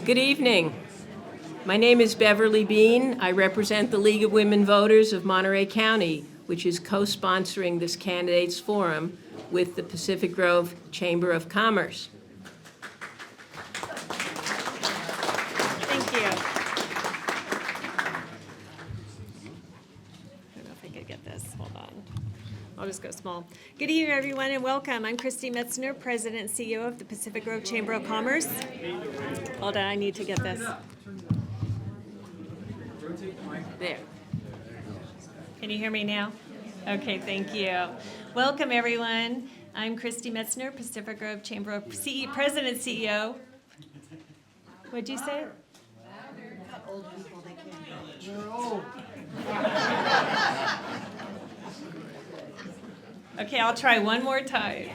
Good evening. My name is Beverly Bean. I represent the League of Women Voters of Monterey County, which is co-sponsoring this candidates forum with the Pacific Grove Chamber of Commerce. Thank you. I don't know if I could get this. Hold on. I'll just go small. Good evening, everyone, and welcome. I'm Christy Metzner, President and CEO of the Pacific Grove Chamber of Commerce. Hold on, I need to get this. There. Can you hear me now? Okay, thank you. Welcome, everyone. I'm Christy Metzner, Pacific Grove Chamber of President and CEO. What'd you say? Old people, they can't vote. Okay, I'll try one more time.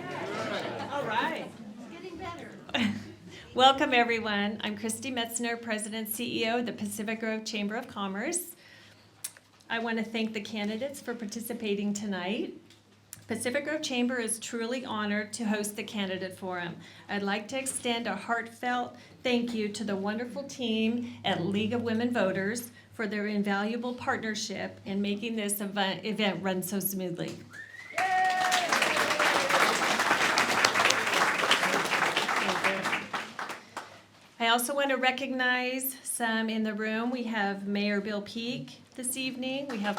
All right. It's getting better. Welcome, everyone. I'm Christy Metzner, President and CEO of the Pacific Grove Chamber of Commerce. I want to thank the candidates for participating tonight. Pacific Grove Chamber is truly honored to host the candidate forum. I'd like to extend a heartfelt thank you to the wonderful team at League of Women Voters for their invaluable partnership in making this event run so smoothly. I also want to recognize some in the room. We have Mayor Bill Peak this evening. We have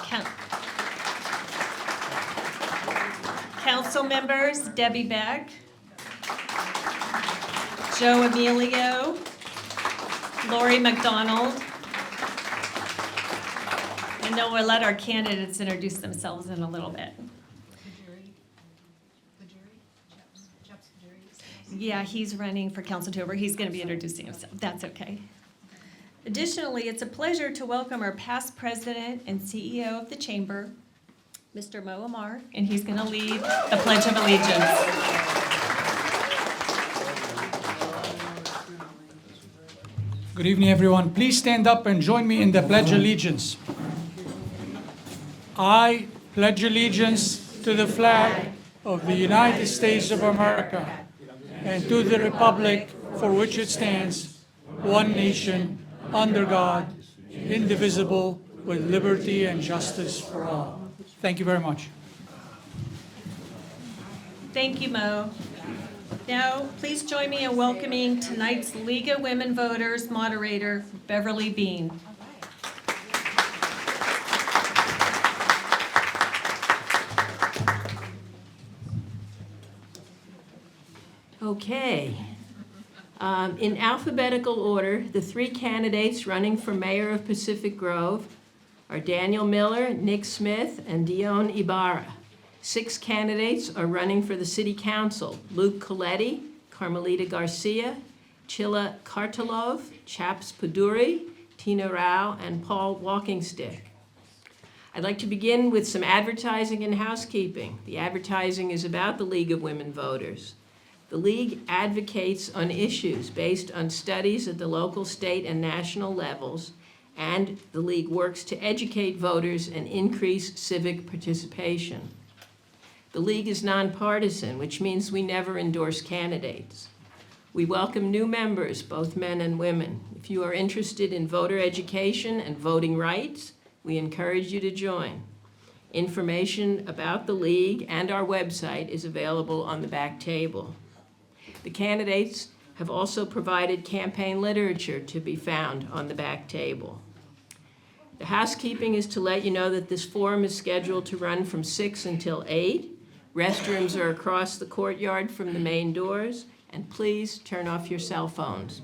council members Debbie Beck, Joe Emilio, Lori McDonald, and then we'll let our candidates introduce themselves in a little bit. Yeah, he's running for counciltober. He's going to be introducing himself. That's okay. Additionally, it's a pleasure to welcome our past president and CEO of the chamber, Mr. Mo Amar, and he's going to lead the Pledge of Allegiance. Good evening, everyone. Please stand up and join me in the Pledge of Allegiance. I pledge allegiance to the flag of the United States of America and to the republic for which it stands, one nation, under God, indivisible, with liberty and justice for all. Thank you very much. Thank you, Mo. Now, please join me in welcoming tonight's League of Women Voters moderator, Beverly Bean. Okay. In alphabetical order, the three candidates running for mayor of Pacific Grove are Daniel Miller, Nick Smith, and Dion Ibarra. 6 candidates are running for the city council: Luke Coletti, Carmelita Garcia, Chilla Kartalov, Chaps Paduri, Tina Rao, and Paul Walkingstick. I'd like to begin with some advertising and housekeeping. The advertising is about the League of Women Voters. The League advocates on issues based on studies at the local, state, and national levels, and the League works to educate voters and increase civic participation. The League is nonpartisan, which means we never endorse candidates. We welcome new members, both men and women. If you are interested in voter education and voting rights, we encourage you to join. Information about the League and our website is available on the back table. The candidates have also provided campaign literature to be found on the back table. The housekeeping is to let you know that this forum is scheduled to run from 6 until 8. Restrooms are across the courtyard from the main doors, and please turn off your cell phones.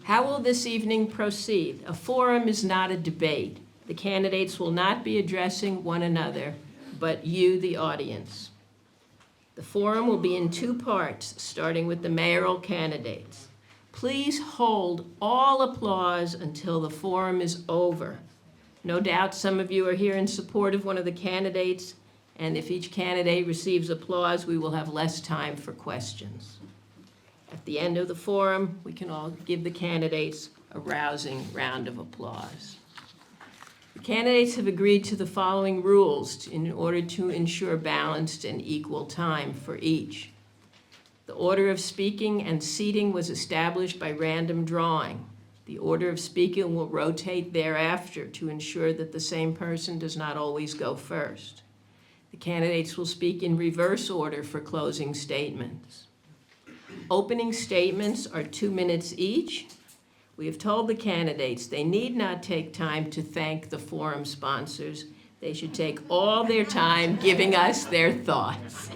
How will this evening proceed? A forum is not a debate. The candidates will not be addressing one another, but you, the audience. The forum will be in 2 parts, starting with the mayoral candidates. Please hold all applause until the forum is over. No doubt some of you are here in support of one of the candidates, and if each candidate receives applause, we will have less time for questions. At the end of the forum, we can all give the candidates a rousing round of applause. The candidates have agreed to the following rules in order to ensure balanced and equal time for each. The order of speaking and seating was established by random drawing. The order of speaking will rotate thereafter to ensure that the same person does not always go first. The candidates will speak in reverse order for closing statements. Opening statements are 2 minutes each. We have told the candidates they need not take time to thank the forum sponsors. They should take all their time giving us their thoughts.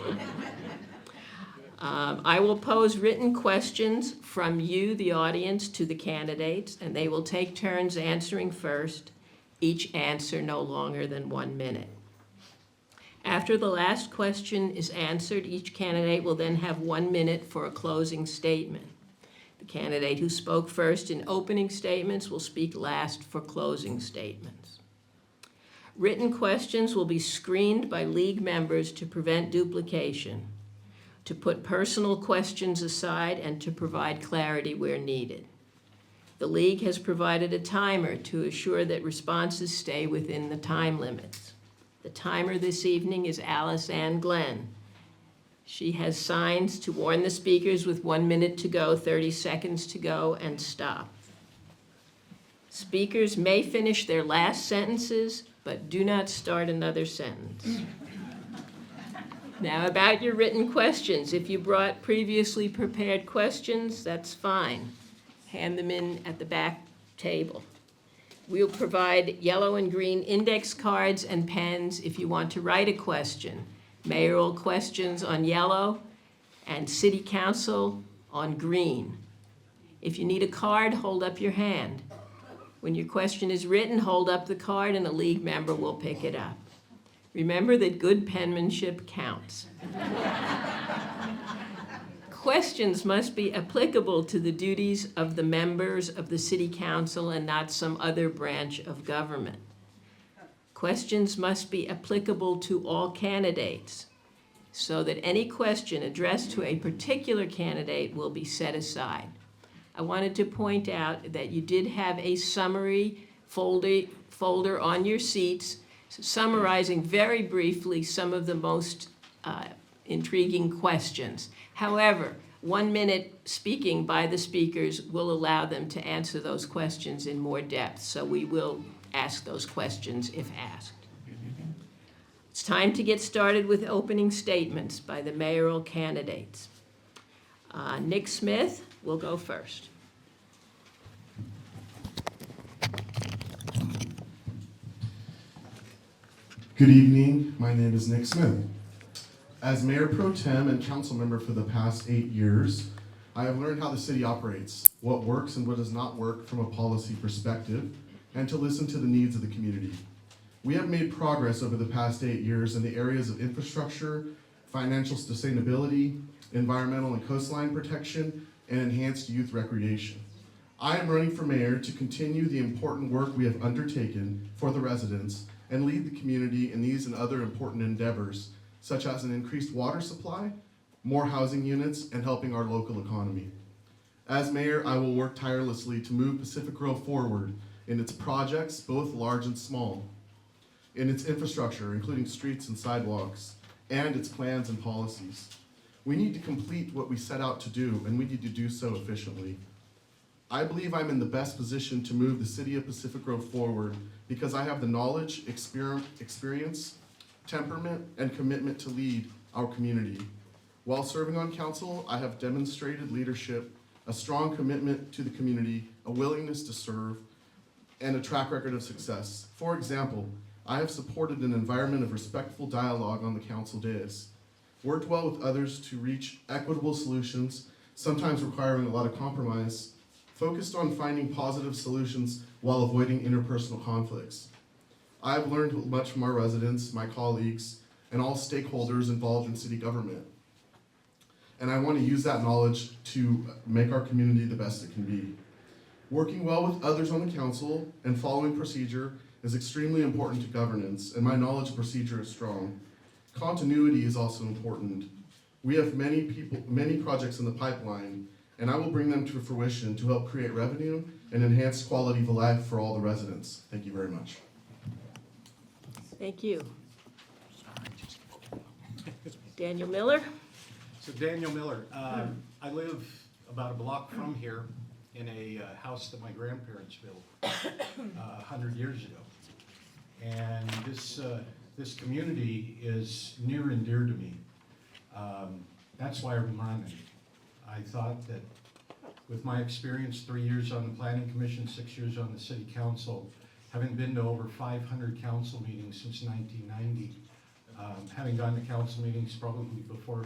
I will pose written questions from you, the audience, to the candidates, and they will take turns answering first, each answer no longer than 1 minute. After the last question is answered, each candidate will then have 1 minute for a closing statement. The candidate who spoke first in opening statements will speak last for closing statements. Written questions will be screened by league members to prevent duplication, to put personal questions aside, and to provide clarity where needed. The league has provided a timer to assure that responses stay within the time limits. The timer this evening is Alice Ann Glenn. She has signs to warn the speakers with 1 minute to go, 30 seconds to go, and stop. Speakers may finish their last sentences, but do not start another sentence. Now, about your written questions. If you brought previously prepared questions, that's fine. Hand them in at the back table. We'll provide yellow and green index cards and pens if you want to write a question. Mayoral questions on yellow and city council on green. If you need a card, hold up your hand. When your question is written, hold up the card and a league member will pick it up. Remember that good penmanship counts. Questions must be applicable to the duties of the members of the city council and not some other branch of government. Questions must be applicable to all candidates, so that any question addressed to a particular candidate will be set aside. I wanted to point out that you did have a summary folder on your seats summarizing very briefly some of the most intriguing questions. However, 1 minute speaking by the speakers will allow them to answer those questions in more depth, so we will ask those questions if asked. It's time to get started with opening statements by the mayoral candidates. Nick Smith will go first. Good evening, my name is Nick Smith. As Mayor Pro Tem and council member for the past 8 years, I have learned how the city operates, what works and what does not work from a policy perspective, and to listen to the needs of the community. We have made progress over the past 8 years in the areas of infrastructure, financial sustainability, environmental and coastline protection, and enhanced youth recreation. I am running for mayor to continue the important work we have undertaken for the residents and lead the community in these and other important endeavors, such as an increased water supply, more housing units, and helping our local economy. As mayor, I will work tirelessly to move Pacific Grove forward in its projects, both large and small, in its infrastructure, including streets and sidewalks, and its plans and policies. We need to complete what we set out to do, and we need to do so efficiently. I believe I'm in the best position to move the city of Pacific Grove forward because I have the knowledge, experience, temperament, and commitment to lead our community. While serving on council, I have demonstrated leadership, a strong commitment to the community, a willingness to serve, and a track record of success. For example, I have supported an environment of respectful dialogue on the council dais, worked well with others to reach equitable solutions, sometimes requiring a lot of compromise, focused on finding positive solutions while avoiding interpersonal conflicts. I have learned much from our residents, my colleagues, and all stakeholders involved in city government. And I want to use that knowledge to make our community the best it can be. Working well with others on the council and following procedure is extremely important to governance, and my knowledge of procedure is strong. Continuity is also important. We have many projects in the pipeline, and I will bring them to fruition to help create revenue and enhance quality of life for all the residents. Thank you very much. Thank you. Daniel Miller? So Daniel Miller, I live about a block from here in a house that my grandparents built 100 years ago. And this community is near and dear to me. That's why I'm running. I thought that with my experience, 3 years on the planning commission, 6 years on the city council, having been to over 500 council meetings since 1990, having gone to council meetings probably before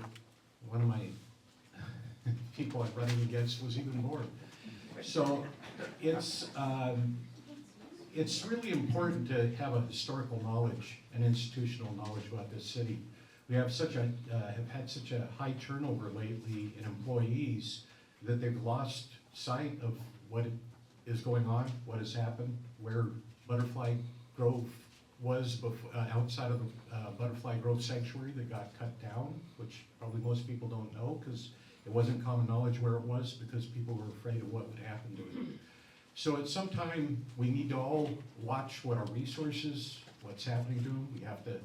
one of my people I'm running against was even born. So it's really important to have a historical knowledge and institutional knowledge about this city. We have have had such a high turnover lately in employees that they've lost sight of what is going on, what has happened, where Butterfly Grove was outside of the Butterfly Grove Sanctuary that got cut down, which probably most people don't know because it wasn't common knowledge where it was because people were afraid of what would happen to it. So at some time, we need to all watch what our resources, what's happening to them. We have to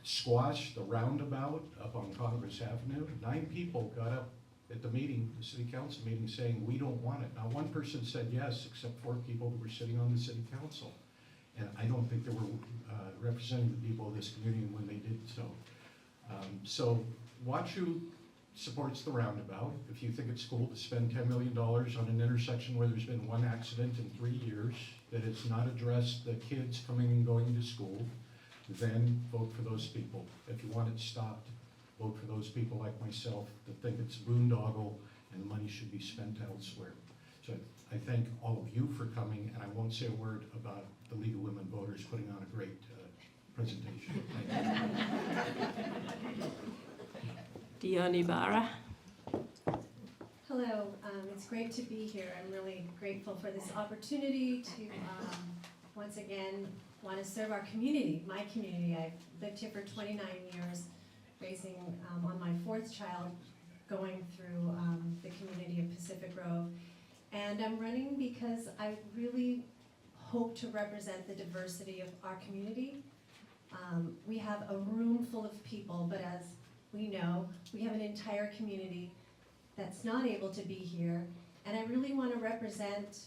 squash the roundabout up on Congress Avenue. 9 people got up at the meeting, the city council meeting, saying we don't want it. Now, one person said yes, except 4 people who were sitting on the city council. And I don't think they were representing the people of this community when they did so. So watch who supports the roundabout. If you think it's cool to spend $10 million on an intersection where there's been 1 accident in 3 years, that it's not addressed the kids coming and going to school, then vote for those people. If you want it stopped, vote for those people like myself that think it's boondoggle and the money should be spent elsewhere. So I thank all of you for coming, and I won't say a word about the League of Women Voters putting on a great presentation. Thank you. Dion Ibarra. Hello, it's great to be here. I'm really grateful for this opportunity to once again want to serve our community, my community. I've lived here for 29 years, raising on my 4th child, going through the community of Pacific Grove. And I'm running because I really hope to represent the diversity of our community. We have a room full of people, but as we know, we have an entire community that's not able to be here. And I really want to represent,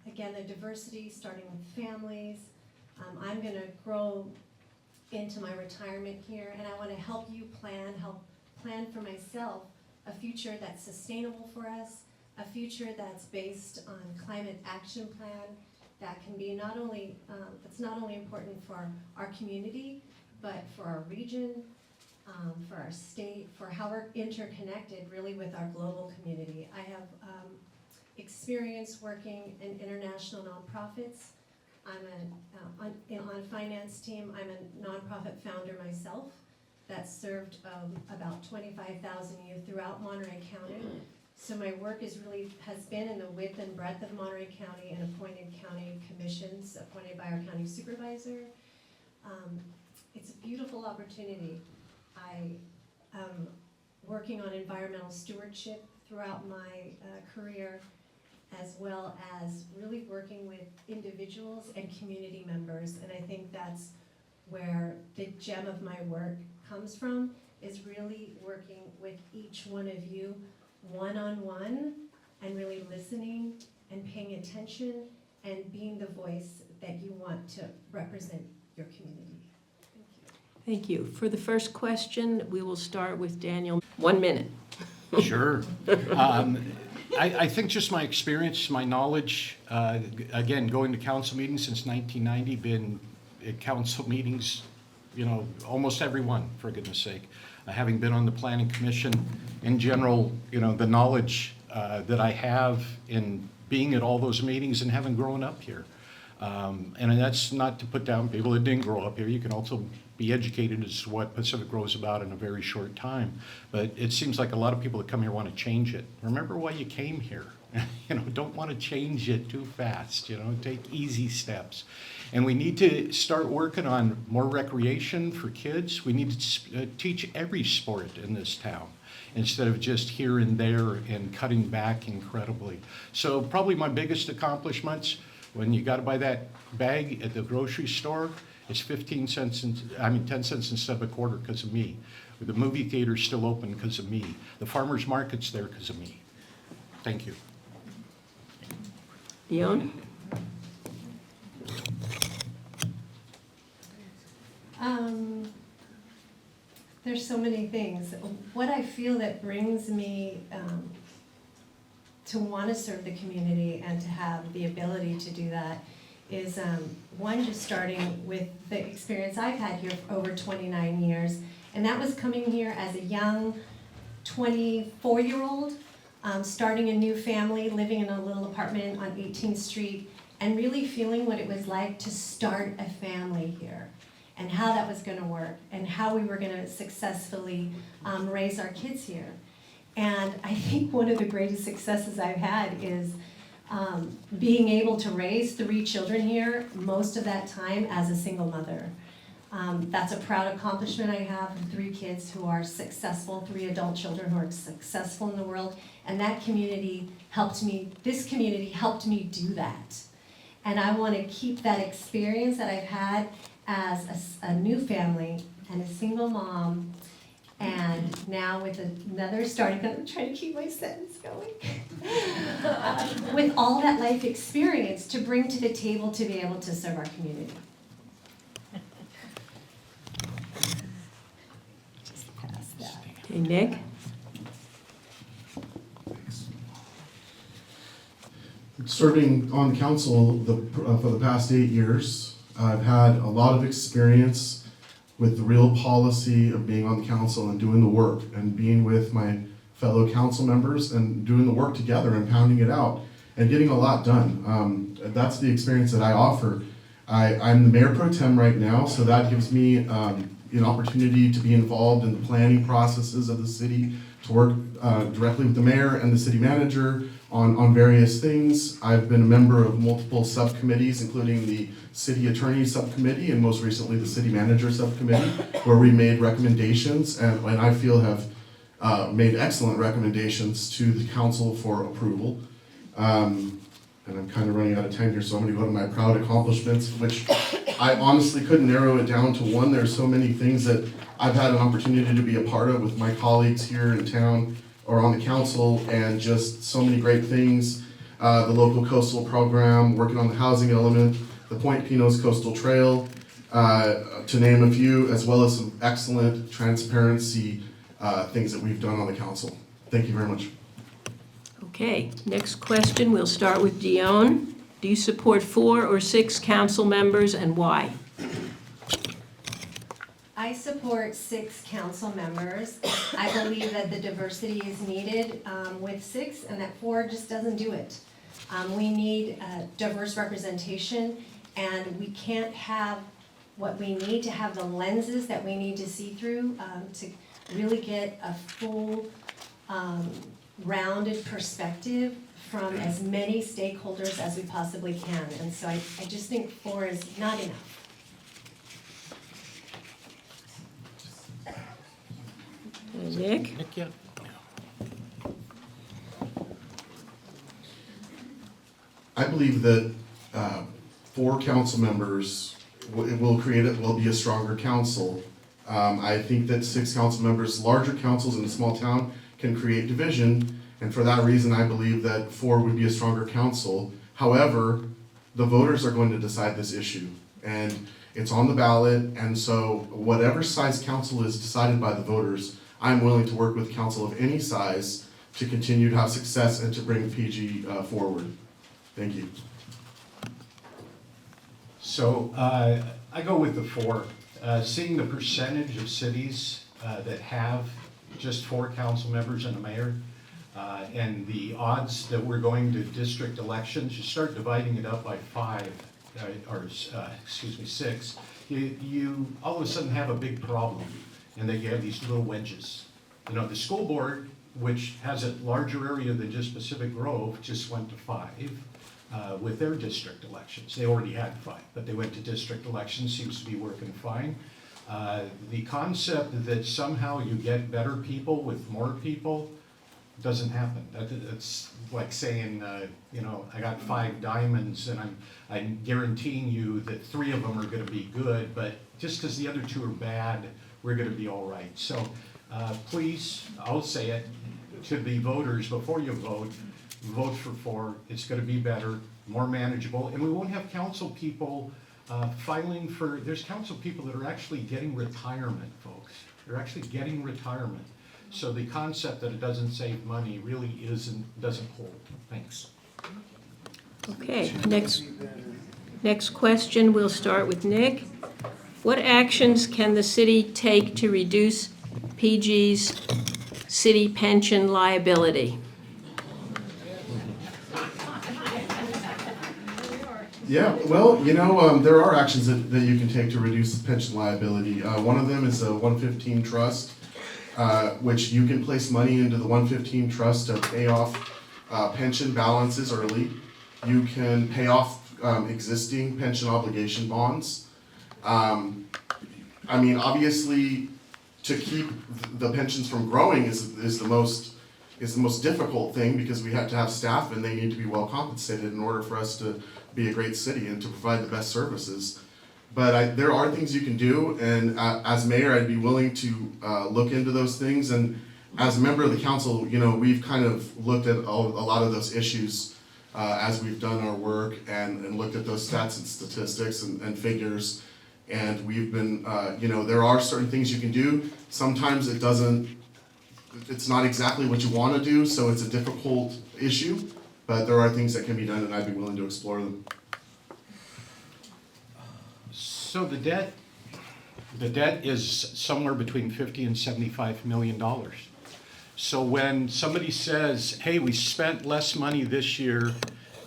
again, the diversity, starting with families. I'm going to grow into my retirement here, and I want to help you help plan for myself a future that's sustainable for us, a future that's based on climate action plan that can be not only important for our community, but for our region, for our state, for how we're interconnected really with our global community. I have experience working in international nonprofits. I'm on a finance team. I'm a nonprofit founder myself that served about 25,000 youth throughout Monterey County. So my work has been in the width and breadth of Monterey County and appointed county commissions appointed by our county supervisor. It's a beautiful opportunity. I am working on environmental stewardship throughout my career, as well as really working with individuals and community members. And I think that's where the gem of my work comes from, is really working with each one of you one-on-one and really listening and paying attention and being the voice that you want to represent your community. Thank you. For the first question, we will start with Daniel. 1 minute. Sure. I think just my experience, my knowledge, again, going to council meetings since 1990, been at council meetings, almost every one, for goodness sake. Having been on the planning commission, in general, the knowledge that I have in being at all those meetings and having grown up here. And that's not to put down people that didn't grow up here. You can also be educated as to what Pacific Grove is about in a very short time. But it seems like a lot of people that come here want to change it. Remember why you came here. Don't want to change it too fast. Take easy steps. And we need to start working on more recreation for kids. We need to teach every sport in this town instead of just here and there and cutting back incredibly. So probably my biggest accomplishments, when you got to buy that bag at the grocery store It's 10 cents instead of a quarter because of me. The movie theater's still open because of me. The farmer's market's there because of me. Thank you. Dion? There's so many things. What I feel that brings me to want to serve the community and to have the ability to do that is, one, just starting with the experience I've had here for over 29 years. And that was coming here as a young 24-year-old, starting a new family, living in a little apartment on 18th Street, and really feeling what it was like to start a family here, and how that was going to work, and how we were going to successfully raise our kids here. And I think one of the greatest successes I've had is being able to raise 3 children here, most of that time as a single mother. That's a proud accomplishment I have, 3 kids who are successful, 3 adult children who are successful in the world, and that community helped me, this community helped me do that. And I want to keep that experience that I've had as a new family and a single mom, and now with another starting, I'm trying to keep my sentence going, with all that life experience to bring to the table to be able to serve our community. Just pass that. Okay, Nick? Serving on council for the past 8 years, I've had a lot of experience with the real policy of being on the council and doing the work and being with my fellow council members and doing the work together and pounding it out and getting a lot done. That's the experience that I offer. I'm the mayor pro tem right now, so that gives me an opportunity to be involved in the planning processes of the city, to work directly with the mayor and the city manager on various things. I've been a member of multiple subcommittees, including the city attorney subcommittee and most recently the city manager subcommittee, where we made recommendations and I feel have made excellent recommendations to the council for approval. And I'm kind of running out of time here, so I'm going to go to my proud accomplishments, which I honestly couldn't narrow it down to one. There's so many things that I've had an opportunity to be a part of with my colleagues here in town or on the council, and just so many great things. The local coastal program, working on the housing element, the Point Pinos Coastal Trail, to name a few, as well as some excellent transparency things that we've done on the council. Thank you very much. Okay, next question, we'll start with Dion. Do you support 4 or 6 council members and why? I support 6 council members. I believe that the diversity is needed with 6, and that 4 just doesn't do it. We need diverse representation, and we can't have what we need to have the lenses that we need to see through to really get a full rounded perspective from as many stakeholders as we possibly can. And so I just think 4 is not enough. Nick? Nick, yeah. I believe that 4 council members will be a stronger council. I think that 6 council members, larger councils in a small town, can create division, and for that reason, I believe that 4 would be a stronger council. However, the voters are going to decide this issue, and it's on the ballot, and so whatever size council is decided by the voters, I'm willing to work with council of any size to continue to have success and to bring PG forward. Thank you. So I go with the 4. Seeing the percentage of cities that have just 4 council members and a mayor, and the odds that we're going to district elections, you start dividing it up by 5, or 6, you all of a sudden have a big problem, and then you have these little wedges. You know, the school board, which has a larger area than just Pacific Grove, just went to 5 with their district elections. They already had 5, but they went to district elections, seems to be working fine. The concept that somehow you get better people with more people, Doesn't happen. That's like saying, you know, I got 5 diamonds and I'm guaranteeing you that 3 of them are gonna be good, but just because the other 2 are bad, we're gonna be all right. So please, I'll say it to the voters before you vote for 4. It's gonna be better, more manageable, and we won't have council people filing for, there's council people that are actually getting retirement, folks. They're actually getting retirement. So the concept that it doesn't save money really doesn't hold. Thanks. Okay, next question, we'll start with Nick. What actions can the city take to reduce PG's city pension liability? Yeah, well, you know, there are actions that you can take to reduce pension liability. One of them is a 115 trust, which you can place money into the 115 trust to pay off pension balances early. You can pay off existing pension obligation bonds. I mean, obviously, to keep the pensions from growing is the most difficult thing, because we have to have staff and they need to be well compensated in order for us to be a great city and to provide the best services. But there are things you can do, and as mayor, I'd be willing to look into those things. And as a member of the council, you know, we've kind of looked at a lot of those issues as we've done our work and looked at those stats and statistics and figures. And we've been, you know, there are certain things you can do. Sometimes it's not exactly what you want to do, so it's a difficult issue. But there are things that can be done, and I'd be willing to explore them. So the debt is somewhere between $50 and $75 million. So when somebody says, hey, we spent less money this year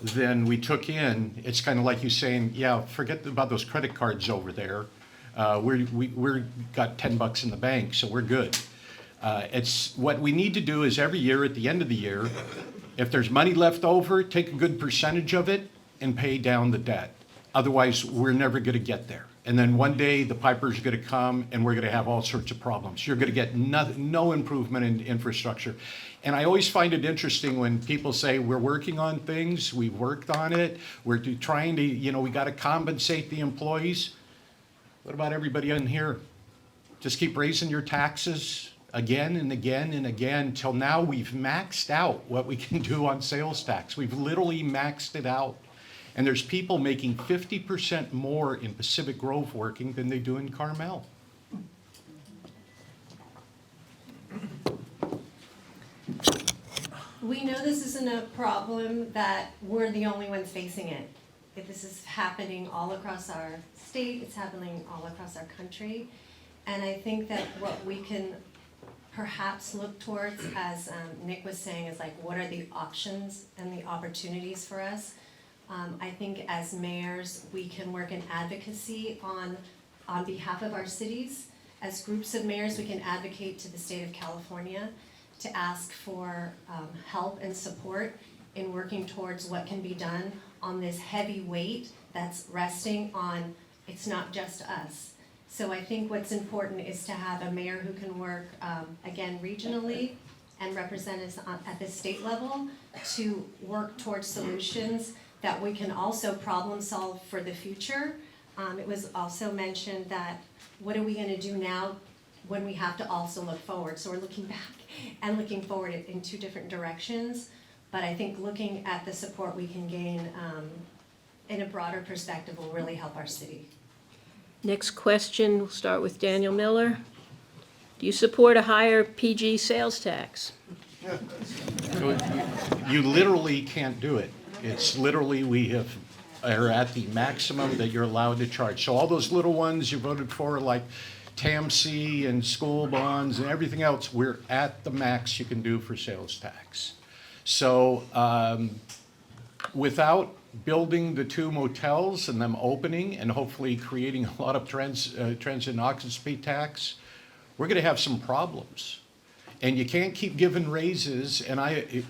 than we took in, it's kind of like you saying, yeah, forget about those credit cards over there. We're got $10 in the bank, so we're good. It's what we need to do is every year at the end of the year, if there's money left over, take a good percentage of it and pay down the debt. Otherwise, we're never going to get there. And then one day the piper's going to come and we're going to have all sorts of problems. You're going to get no improvement in infrastructure. And I always find it interesting when people say we're working on things, we've worked on it, we're trying to, you know, we got to compensate the employees. What about everybody in here? Just keep raising your taxes again and again and again till now we've maxed out what we can do on sales tax. We've literally maxed it out. And there's people making 50% more in Pacific Grove working than they do in Carmel. We know this isn't a problem that we're the only ones facing it. This is happening all across our state, it's happening all across our country. And I think that what we can perhaps look towards, as Nick was saying, is like, what are the options and the opportunities for us? I think as mayors, we can work in advocacy on behalf of our cities. As groups of mayors, we can advocate to the state of California to ask for help and support in working towards what can be done on this heavy weight that's resting on, it's not just us. So I think what's important is to have a mayor who can work, again, regionally and represent us at the state level to work towards solutions that we can also problem solve for the future. It was also mentioned that what are we gonna do now when we have to also look forward? So we're looking back and looking forward in 2 different directions. But I think looking at the support we can gain in a broader perspective will really help our city. Next question, we'll start with Daniel Miller. Do you support a higher PG sales tax? You literally can't do it. It's literally, are at the maximum that you're allowed to charge. So all those little ones you voted for, like TAMC and school bonds and everything else, we're at the max you can do for sales tax. So without building the 2 motels and them opening and hopefully creating a lot of transient occupancy tax, we're gonna have some problems. And you can't keep giving raises, and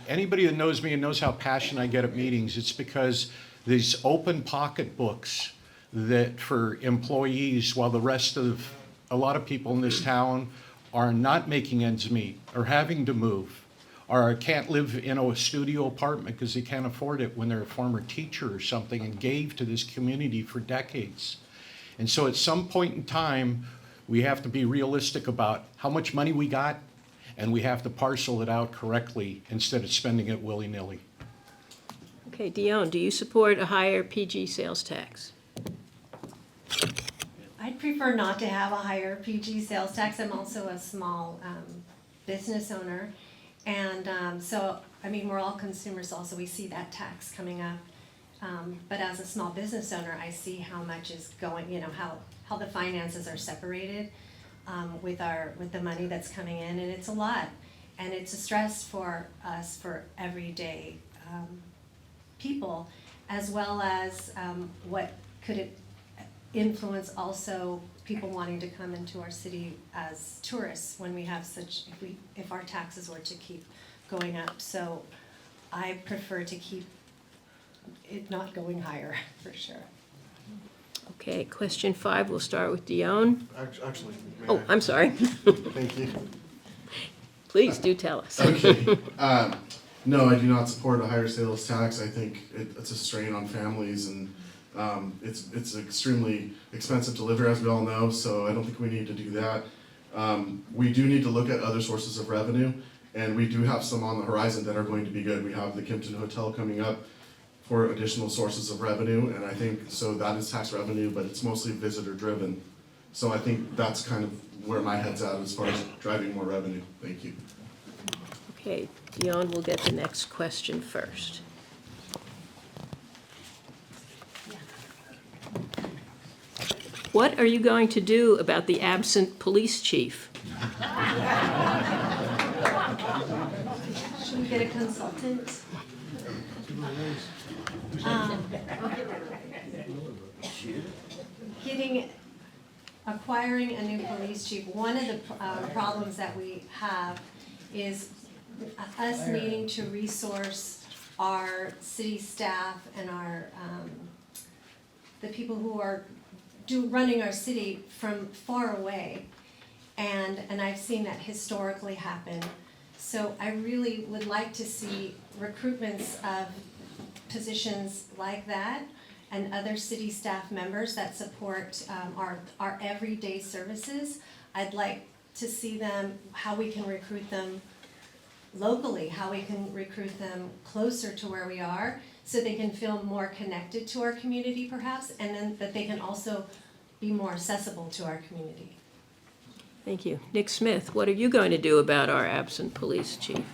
anybody that knows me and knows how passionate I get at meetings, it's because these open pocketbooks that for employees, while the rest of a lot of people in this town are not making ends meet, or having to move, or can't live in a studio apartment because they can't afford it when they're a former teacher or something and gave to this community for decades. And so at some point in time, we have to be realistic about how much money we got, and we have to parcel it out correctly instead of spending it willy-nilly. Okay, Dion, do you support a higher PG sales tax? I'd prefer not to have a higher PG sales tax. I'm also a small business owner. And so, I mean, we're all consumers also. We see that tax coming up. But as a small business owner, I see how much is going, you know, how the finances are separated with the money that's coming in. And it's a lot. And it's a stress for us, for everyday people, as well as what could it influence also people wanting to come into our city as tourists when we have such, if our taxes were to keep going up. So I prefer to keep it not going higher, for sure. Okay, question 5, we'll start with Dion. Actually, may Oh, I'm sorry. Thank you. Please do tell us. Okay. No, I do not support a higher sales tax. I think it's a strain on families, and it's extremely expensive to live here, as we all know, so I don't think we need to do that. We do need to look at other sources of revenue, and we do have some on the horizon that are going to be good. We have the Kimpton Hotel coming up for additional sources of revenue, and I think, so that is tax revenue, but it's mostly visitor driven. So I think that's kind of where my head's at as far as driving more revenue. Thank you. Okay, Dion will get the next question first. What are you going to do about the absent police chief? Should we get a consultant? Acquiring a new police chief, one of the problems that we have is us needing to resource our city staff and our, the people who are running our city from far away. And I've seen that historically happen. So I really would like to see recruitments of positions like that and other city staff members that support our everyday services. I'd like to see them, how we can recruit them locally, how we can recruit them closer to where we are, so they can feel more connected to our community perhaps, and then that they can also be more accessible to our community. Thank you. Nick Smith, what are you going to do about our absent police chief?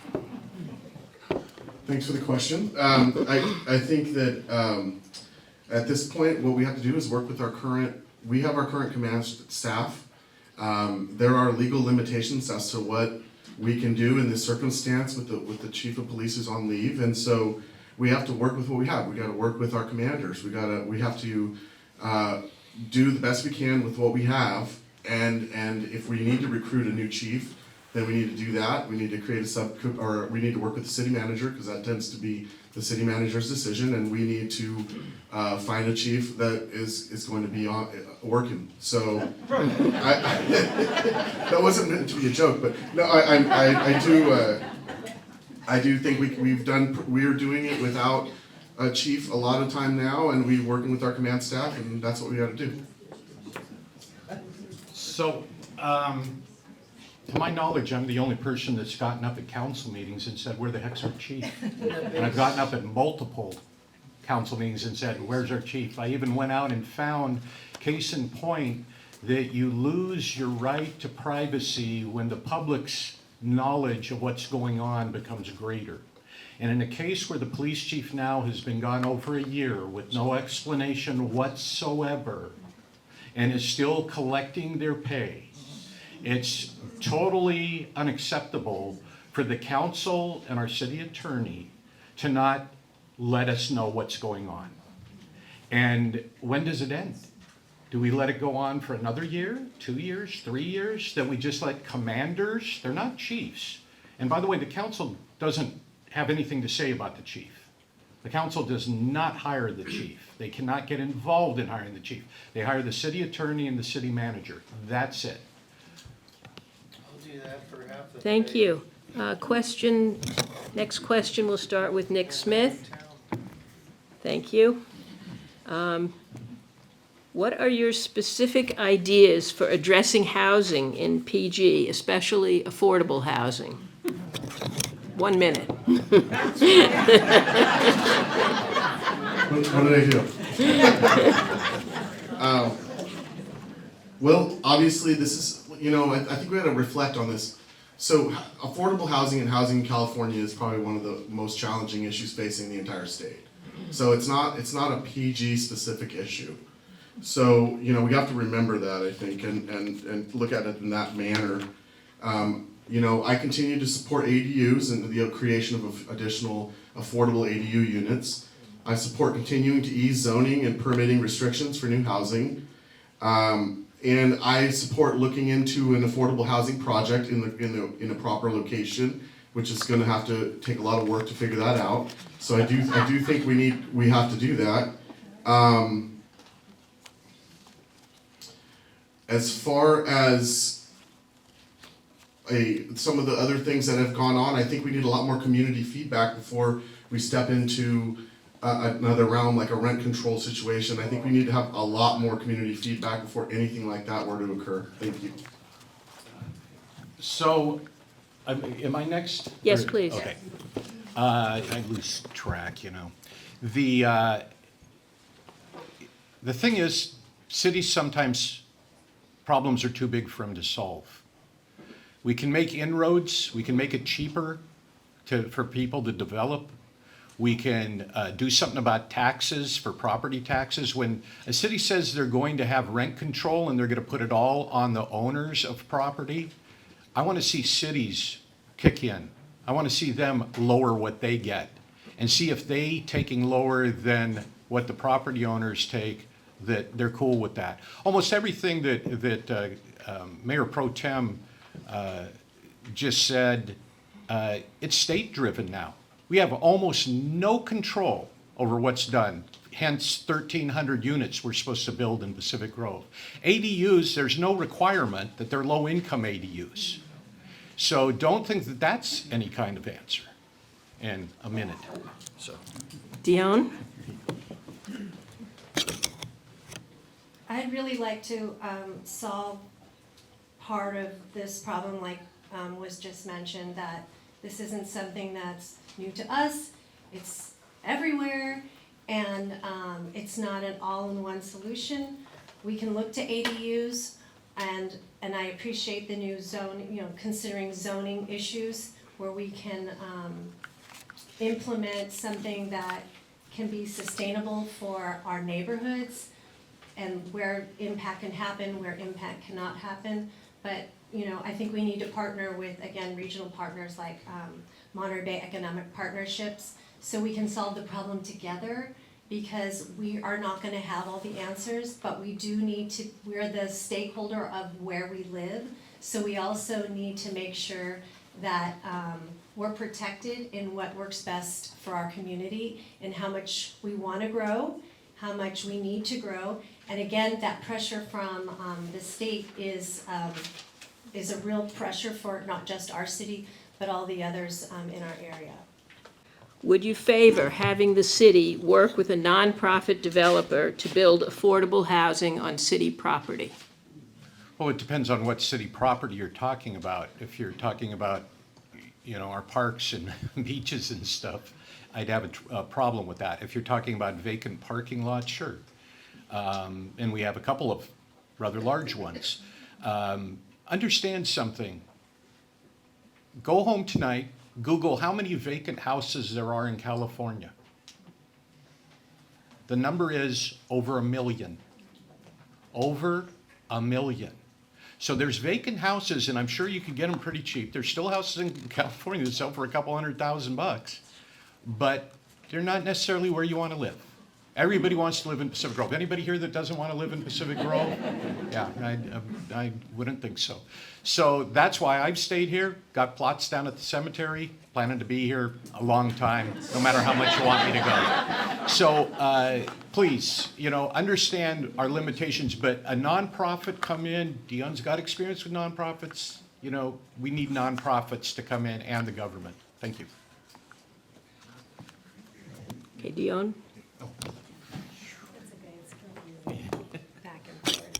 Thanks for the question. I think that at this point, what we have to do is work with our current command staff. There are legal limitations as to what we can do in this circumstance with the chief of police who's on leave, and so we have to work with what we have. We got to work with our commanders. We have to do the best we can with what we have, and if we need to recruit a new chief, then we need to do that. We need to create we need to work with the city manager, because that tends to be the city manager's decision, and we need to find a chief that is going to be working. So that wasn't meant to be a joke, but no, I do think we're doing it without a chief a lot of time now, and we're working with our command staff, and that's what we got to do. So, to my knowledge, I'm the only person that's gotten up at council meetings and said, where the heck's our chief? And I've gotten up at multiple council meetings and said, where's our chief? I even went out and found, case in point, that you lose your right to privacy when the public's knowledge of what's going on becomes greater. And in a case where the police chief now has been gone over a year with no explanation whatsoever and is still collecting their pay, it's totally unacceptable for the council and our city attorney to not let us know what's going on. And when does it end? Do we let it go on for another year, 2 years, 3 years? That we just let commanders, they're not chiefs. And by the way, the council doesn't have anything to say about the chief. The council does not hire the chief. They cannot get involved in hiring the chief. They hire the city attorney and the city manager. That's it. Thank you. Question Next question, we'll start with Nick Smith. Thank you. What are your specific ideas for addressing housing in PG, especially affordable housing? 1 minute. What did I do? Well, obviously, this is, I think we had to reflect on this. So, affordable housing and housing in California is probably one of the most challenging issues facing the entire state. So it's not a PG specific issue. So, we have to remember that, I think, and look at it in that manner. I continue to support ADUs and the creation of additional affordable ADU units. I support continuing to ease zoning and permitting restrictions for new housing. And I support looking into an affordable housing project in a proper location, which is going to have to take a lot of work to figure that out. So I do think we have to do that. As far as some of the other things that have gone on, I think we need a lot more community feedback before we step into another realm like a rent control situation. I think we need to have a lot more community feedback before anything like that were to occur. Thank you. So, am I next? Yes, please. Okay. I lose track, The thing is, cities sometimes, problems are too big for them to solve. We can make inroads, we can make it cheaper for people to develop. We can do something about taxes, for property taxes. When a city says they're going to have rent control and they're going to put it all on the owners of property, I want to see cities kick in. I want to see them lower what they get and see if they taking lower than what the property owners take, that they're cool with that. Almost everything that Mayor Pro Tem just said, it's state-driven now. We have almost no control over what's done. Hence, 1,300 units we're supposed to build in Pacific Grove. ADUs, there's no requirement that they're low-income ADUs. So don't think that that's any kind of answer in a minute. So. Dion? I'd really like to solve part of this problem, like was just mentioned, that this isn't something that's new to us. It's everywhere, and it's not an all-in-one solution. We can look to ADUs, and I appreciate the new zone, considering zoning issues where we can implement something that can be sustainable for our neighborhoods, and where impact can happen, where impact cannot happen. But, I think we need to partner with, again, regional partners like Monterey Bay Economic Partnerships, so we can solve the problem together, because we are not gonna have all the answers, but we do need to, we're the stakeholder of where we live, so we also need to make sure that we're protected in what works best for our community and how much we wanna grow, how much we need to grow. And again, that pressure from the state is a real pressure for not just our city, but all the others in our area. Would you favor having the city work with a nonprofit developer to build affordable housing on city property? Well, it depends on what city property you're talking about. If you're talking about, our parks and beaches and stuff, I'd have a problem with that. If you're talking about vacant parking lots, sure. And we have a couple of rather large ones. Understand something. Go home tonight, Google how many vacant houses there are in California. The number is over 1 million. Over 1 million. So there's vacant houses, and I'm sure you can get them pretty cheap. There's still houses in California that sell for a couple $100,000, but they're not necessarily where you want to live. Everybody wants to live in Pacific Grove. Anybody here that doesn't want to live in Pacific Grove? Yeah, I wouldn't think so. So that's why I've stayed here, got plots down at the cemetery, planning to be here a long time, no matter how much you want me to go. So please, understand our limitations, but a nonprofit come in, Dion's got experience with nonprofits, we need nonprofits to come in and the government. Thank you. Okay, Dion? That's okay, it's confusing, back and forth.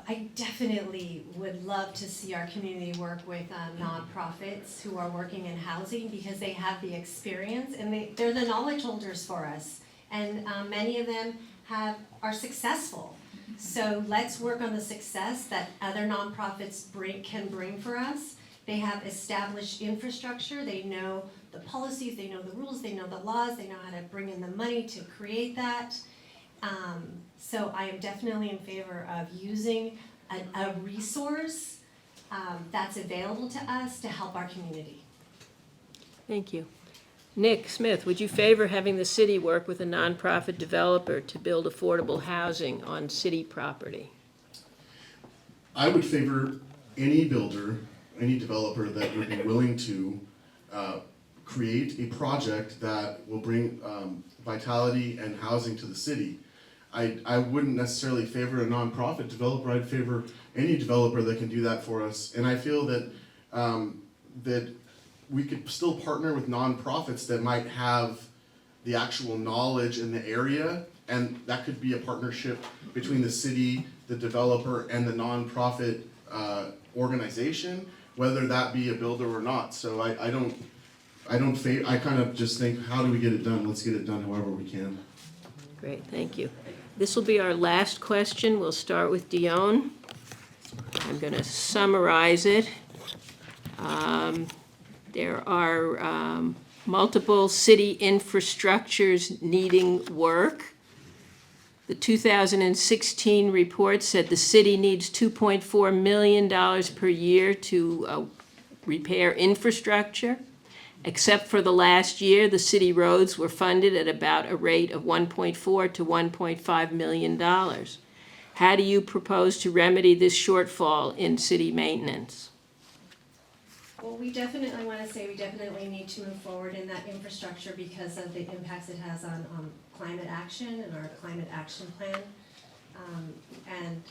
I definitely would love to see our community work with nonprofits who are working in housing because they have the experience and they're the knowledge holders for us. And many of them are successful. So let's work on the success that other nonprofits can bring for us. They have established infrastructure, they know the policies, they know the rules, they know the laws, they know how to bring in the money to create that. So I am definitely in favor of using a resource that's available to us to help our community. Thank you. Nick Smith, would you favor having the city work with a nonprofit developer to build affordable housing on city property? I would favor any builder, any developer that would be willing to create a project that will bring vitality and housing to the city. I wouldn't necessarily favor a nonprofit developer. I'd favor any developer that can do that for us. And I feel that that we could still partner with nonprofits that might have the actual knowledge in the area, and that could be a partnership between the city, the developer, and the nonprofit organization, whether that be a builder or not. So I kind of just think, how do we get it done? Let's get it done however we can. Great, thank you. This will be our last question. We'll start with Dion. I'm going to summarize it. There are multiple city infrastructures needing work. The 2016 report said the city needs $2.4 million per year to repair infrastructure. Except for the last year, the city roads were funded at about a rate of $1.4 to $1.5 million. How do you propose to remedy this shortfall in city maintenance? Well, we definitely need to move forward in that infrastructure because of the impacts it has on climate action and our climate action plan. And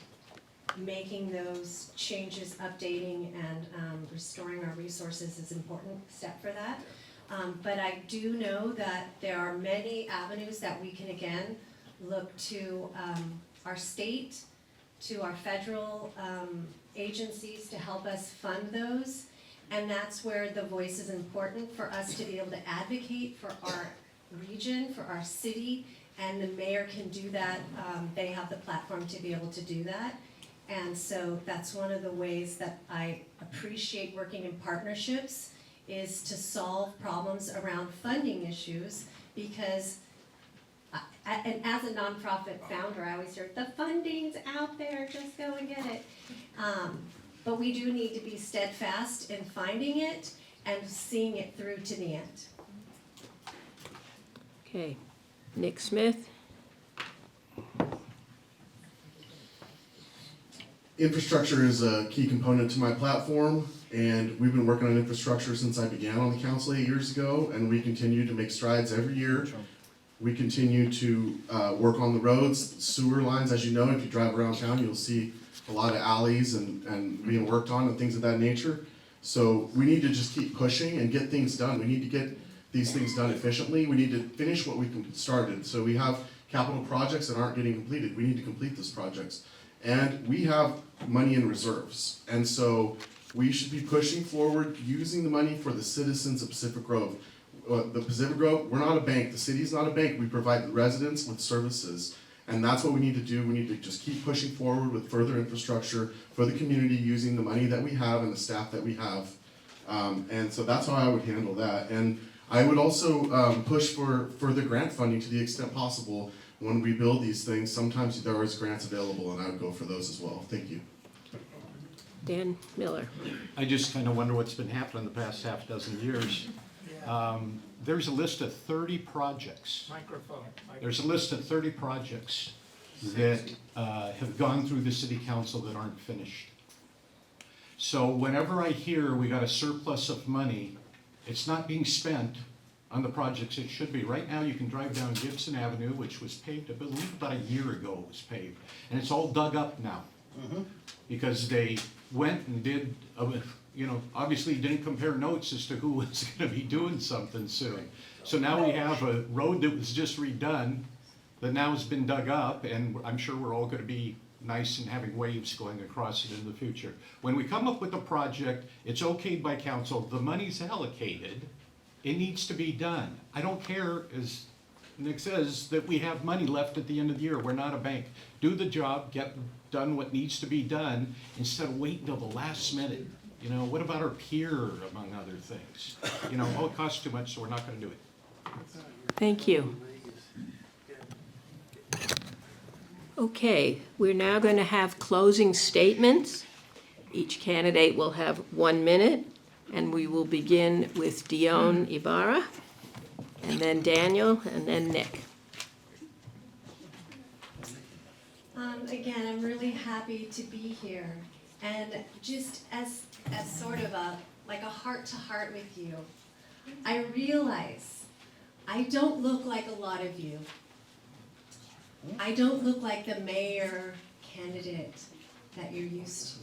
making those changes, updating and restoring our resources is an important step for that. But I do know that there are many avenues that we can again look to our state, to our federal agencies to help us fund those. And that's where the voice is important for us to be able to advocate for our region, for our city, and the mayor can do that. They have the platform to be able to do that. And so that's one of the ways that I appreciate working in partnerships is to solve problems around funding issues because, and as a nonprofit founder, I always hear, the funding's out there, just go and get it. But we do need to be steadfast in finding it and seeing it through to the end. Okay, Nick Smith? Infrastructure is a key component to my platform, and we've been working on infrastructure since I began on the council 8 years ago, and we continue to make strides every year. We continue to work on the roads, sewer lines. As you know, if you drive around town, you'll see a lot of alleys and being worked on and things of that nature. So we need to just keep pushing and get things done. We need to get these things done efficiently. We need to finish what we started. So we have capital projects that aren't getting completed. We need to complete those projects. And we have money in reserves. And so we should be pushing forward, using the money for the citizens of Pacific Grove. The Pacific Grove, we're not a bank. The city's not a bank. We provide the residents with services. And that's what we need to do. We need to just keep pushing forward with further infrastructure for the community using the money that we have and the staff that we have. And so that's how I would handle that. And I would also push for further grant funding to the extent possible. When we build these things, sometimes there is grants available, and I would go for those as well. Thank you. Dan Miller? I just kind of wonder what's been happening the past half dozen years. There's a list of 30 projects. There's a list of 30 projects that have gone through the city council that aren't finished. So whenever I hear we got a surplus of money, it's not being spent on the projects it should be. Right now, you can drive down Gibson Avenue, which was paved, I believe about a year ago it was paved, and it's all dug up now. Because they went and did, obviously didn't compare notes as to who was gonna be doing something soon. So now we have a road that was just redone, that now has been dug up, and I'm sure we're all gonna be nice and having waves going across it in the future. When we come up with a project, it's okayed by council, the money's allocated, it needs to be done. I don't care, as Nick says, that we have money left at the end of the year, we're not a bank. Do the job, get done what needs to be done, instead of waiting till the last minute. You know, what about our pier, among other things? You know, oh, it costs too much, so we're not gonna do it. Thank you. Okay, we're now going to have closing statements. Each candidate will have 1 minute, and we will begin with Dion Ibarra, and then Daniel, and then Nick. Again, I'm really happy to be here, and just as sort of like a heart-to-heart with you, I realize I don't look like a lot of you. I don't look like the mayor candidate that you're used to.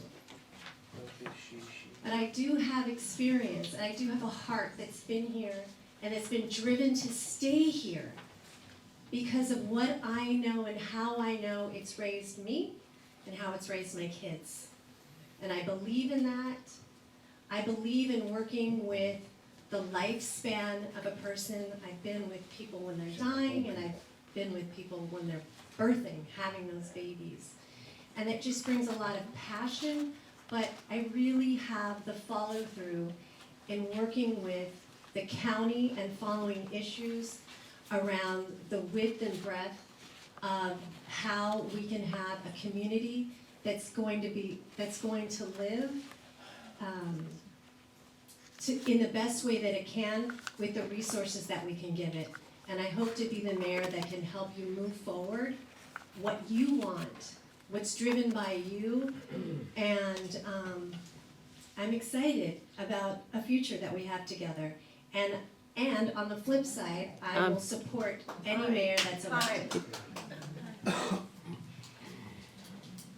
But I do have experience, and I do have a heart that's been here and that's been driven to stay here because of what I know and how I know it's raised me and how it's raised my kids. And I believe in that. I believe in working with the lifespan of a person. I've been with people when they're dying, and I've been with people when they're birthing, having those babies. And it just brings a lot of passion, but I really have the follow-through in working with the county and following issues around the width and breadth of how we can have a community that's going to live in the best way that it can with the resources that we can give it. And I hope to be the mayor that can help you move forward what you want, what's driven by you, and I'm excited about a future that we have together. And on the flip side, I will support any mayor that's elected.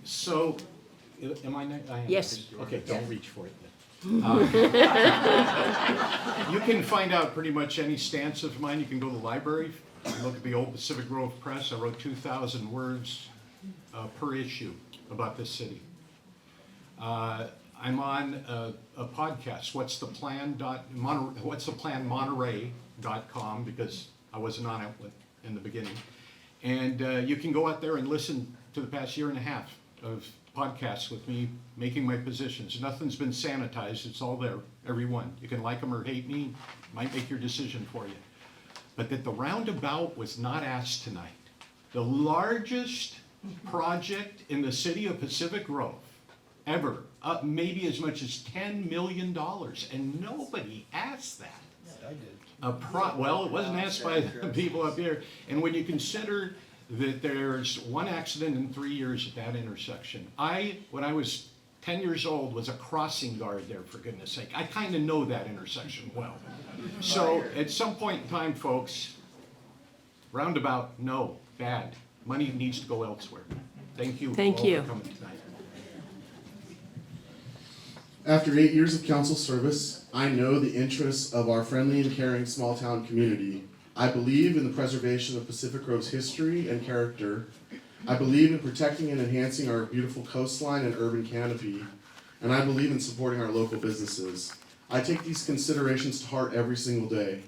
So, am I next? Yes. Okay, don't reach for it then. You can find out pretty much any stance of mine. You can go to the library, look at the old Pacific Grove Press. I wrote 2,000 words per issue about this city. I'm on a podcast, What's the Plan Monterey.com, because I wasn't on it in the beginning. And you can go out there and listen to the past year and a half of podcasts with me making my positions. Nothing's been sanitized, it's all there, every one. You can like them or hate me, might make your decision for you. But that the roundabout was not asked tonight. The largest project in the city of Pacific Grove ever, maybe as much as $10 million, and nobody asked that. Well, it wasn't asked by the people up here, and when you consider that there's one accident in 3 years at that intersection. When I was 10 years old, was a crossing guard there, for goodness sake. I kind of know that intersection well. So at some point in time, folks, roundabout, no, bad. Money needs to go elsewhere. Thank you. Thank all you. for coming tonight. After 8 years of council service, I know the interests of our friendly and caring small town community. I believe in the preservation of Pacific Grove's history and character. I believe in protecting and enhancing our beautiful coastline and urban canopy. And I believe in supporting our local businesses. I take these considerations to heart every single day.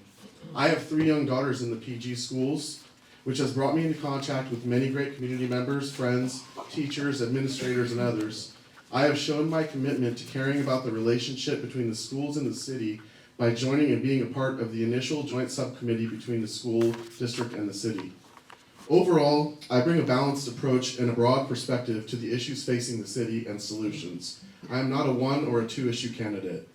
I have 3 young daughters in the PG schools, which has brought me into contact with many great community members, friends, teachers, administrators, and others. I have shown my commitment to caring about the relationship between the schools and the city by joining and being a part of the initial joint subcommittee between the school district and the city. Overall, I bring a balanced approach and a broad perspective to the issues facing the city and solutions. I am not a 1 or a 2 issue candidate.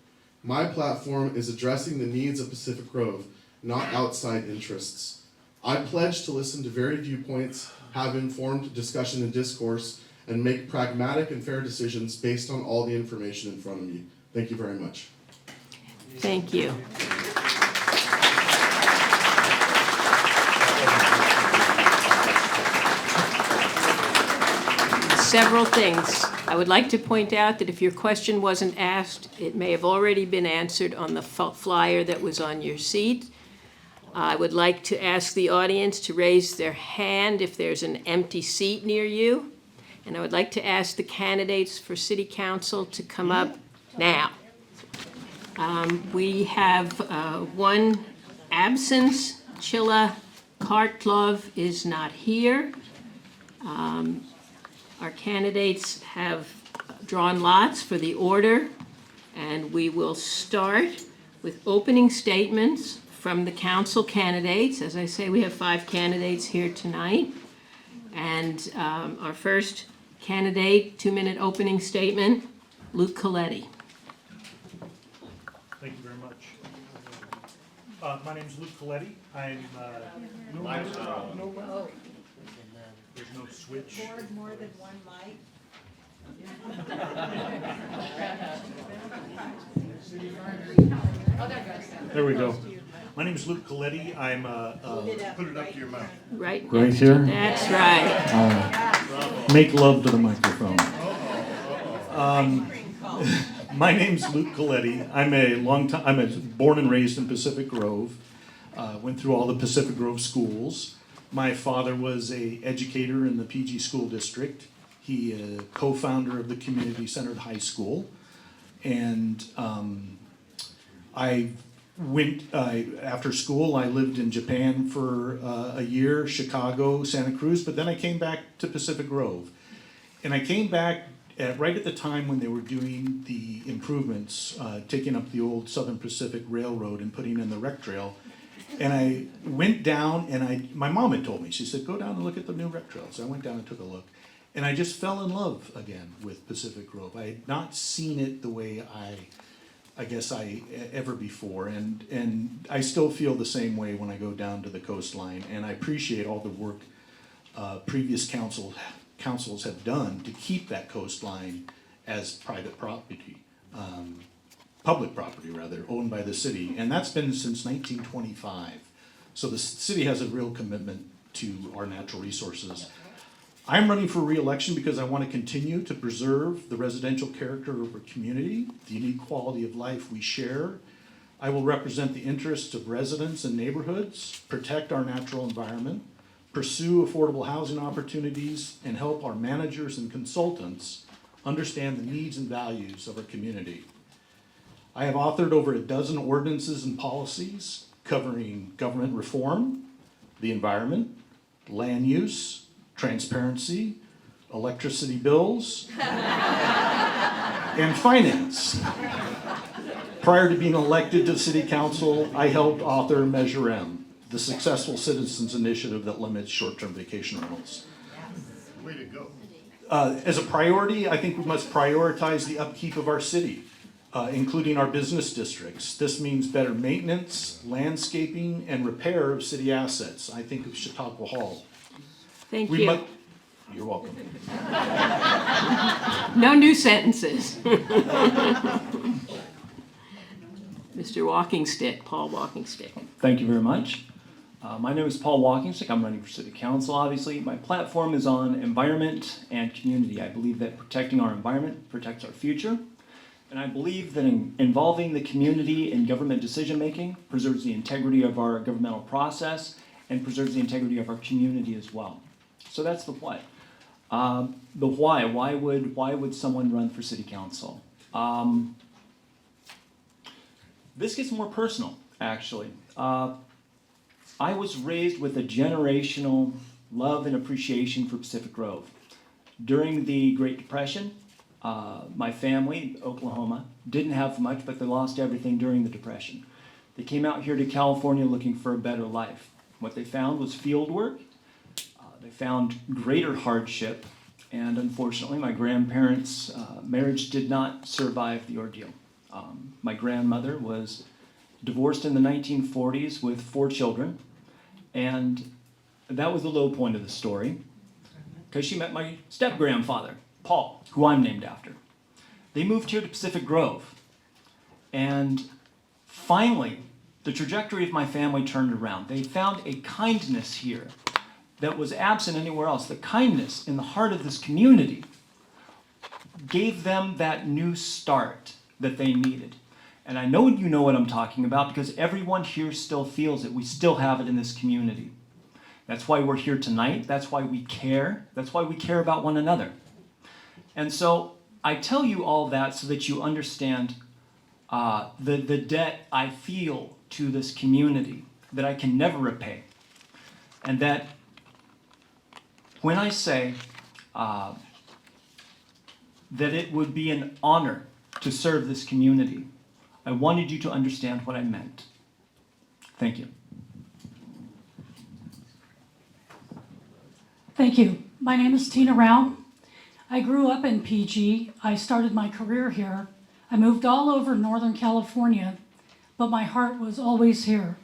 My platform is addressing the needs of Pacific Grove, not outside interests. I pledge to listen to varied viewpoints, have informed discussion and discourse, and make pragmatic and fair decisions based on all the information in front of me. Thank you very much. Thank you. Several things. I would like to point out that if your question wasn't asked, it may have already been answered on the flyer that was on your seat. I would like to ask the audience to raise their hand if there's an empty seat near you. And I would like to ask the candidates for city council to come up now. We have one absence. Chilla Kartlov is not here. Our candidates have drawn lots for the order, and we will start with opening statements from the council candidates. As I say, we have 5 candidates here tonight. And our first candidate, 2-minute opening statement, Luke Coletti. Thank you very much. My name is Luke Coletti. I'm, there's no switch. More than one mic. There we go. My name is Luke Coletti. I'm, Put it up to your mouth. Right? Right here? That's right. Make love to the microphone. My name's Luke Coletti. I'm born and raised in Pacific Grove. Went through all the Pacific Grove schools. My father was a educator in the PG school district. He co-founder of the community centered high school. And after school, I lived in Japan for a year, Chicago, Santa Cruz, but then I came back to Pacific Grove. And I came back right at the time when they were doing the improvements, taking up the old Southern Pacific Railroad and putting in the rec trail. And I went down and my mom had told me, she said, go down and look at the new rec trail. So I went down and took a look. And I just fell in love again with Pacific Grove. I had not seen it the way I guess I ever before, and I still feel the same way when I go down to the coastline, and I appreciate all the work previous councils have done to keep that coastline as private property, public property rather, owned by the city, and that's been since 1925. So the city has a real commitment to our natural resources. I'm running for re-election because I want to continue to preserve the residential character of our community, the unique quality of life we share. I will represent the interests of residents and neighborhoods, protect our natural environment, pursue affordable housing opportunities, and help our managers and consultants understand the needs and values of our community. I have authored over a dozen ordinances and policies covering government reform, the environment, land use, transparency, electricity bills, and finance. Prior to being elected to the city council, I helped author Measure M, the successful citizens initiative that limits short-term vacation rentals. Way to go. As a priority, I think we must prioritize the upkeep of our city, including our business districts. This means better maintenance, landscaping, and repair of city assets. I think of Chautauqua Hall. Thank you. You're welcome. No new sentences. Mr. Walking Stick, Paul Walking Stick. Thank you very much. My name is Paul Walkingstick. I'm running for City Council, obviously. My platform is on environment and community. I believe that protecting our environment protects our future. And I believe that involving the community in government decision-making preserves the integrity of our governmental process and preserves the integrity of our community as well. So that's the what. The why. Why would someone run for City Council? This gets more personal, actually. I was raised with a generational love and appreciation for Pacific Grove. During the Great Depression, my family, Oklahoma, didn't have much, but they lost everything during the Depression. They came out here to California looking for a better life. What they found was field work. They found greater hardship, and unfortunately, my grandparents' marriage did not survive the ordeal. My grandmother was divorced in the 1940s with 4 children, and that was the low point of the story, because she met my step-grandfather, Paul, who I'm named after. They moved here to Pacific Grove, and finally, the trajectory of my family turned around. They found a kindness here that was absent anywhere else. The kindness in the heart of this community gave them that new start that they needed. And I know you know what I'm talking about because everyone here still feels it. We still have it in this community. That's why we're here tonight. That's why we care. That's why we care about one another. And so I tell you all that so that you understand the debt I feel to this community that I can never repay. And that when I say that it would be an honor to serve this community, I wanted you to understand what I meant. Thank you. Thank you. My name is Tina Rao. I grew up in PG. I started my career here. I moved all over Northern California, but my heart was always here.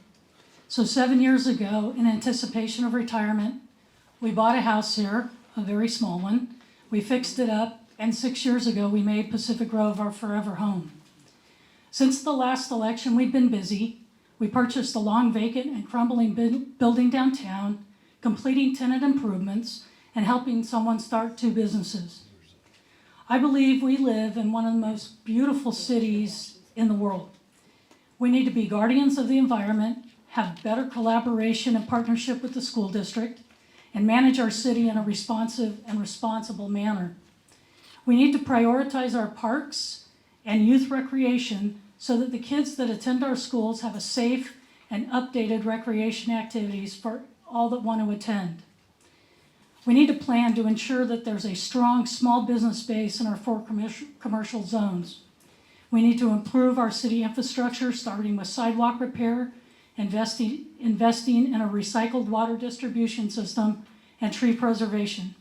So 7 years ago, in anticipation of retirement, we bought a house here, a very small one. We fixed it up, and 6 years ago, we made Pacific Grove our forever home. Since the last election, we've been busy. We purchased a long vacant and crumbling building downtown, completing tenant improvements, and helping someone start 2 businesses. I believe we live in one of the most beautiful cities in the world. We need to be guardians of the environment, have better collaboration and partnership with the school district, and manage our city in a responsive and responsible manner. We need to prioritize our parks and youth recreation so that the kids that attend our schools have a safe and updated recreation activities for all that want to attend. We need to plan to ensure that there's a strong small business base in our 4 commercial zones. We need to improve our city infrastructure, starting with sidewalk repair, investing in a recycled water distribution system, and tree preservation.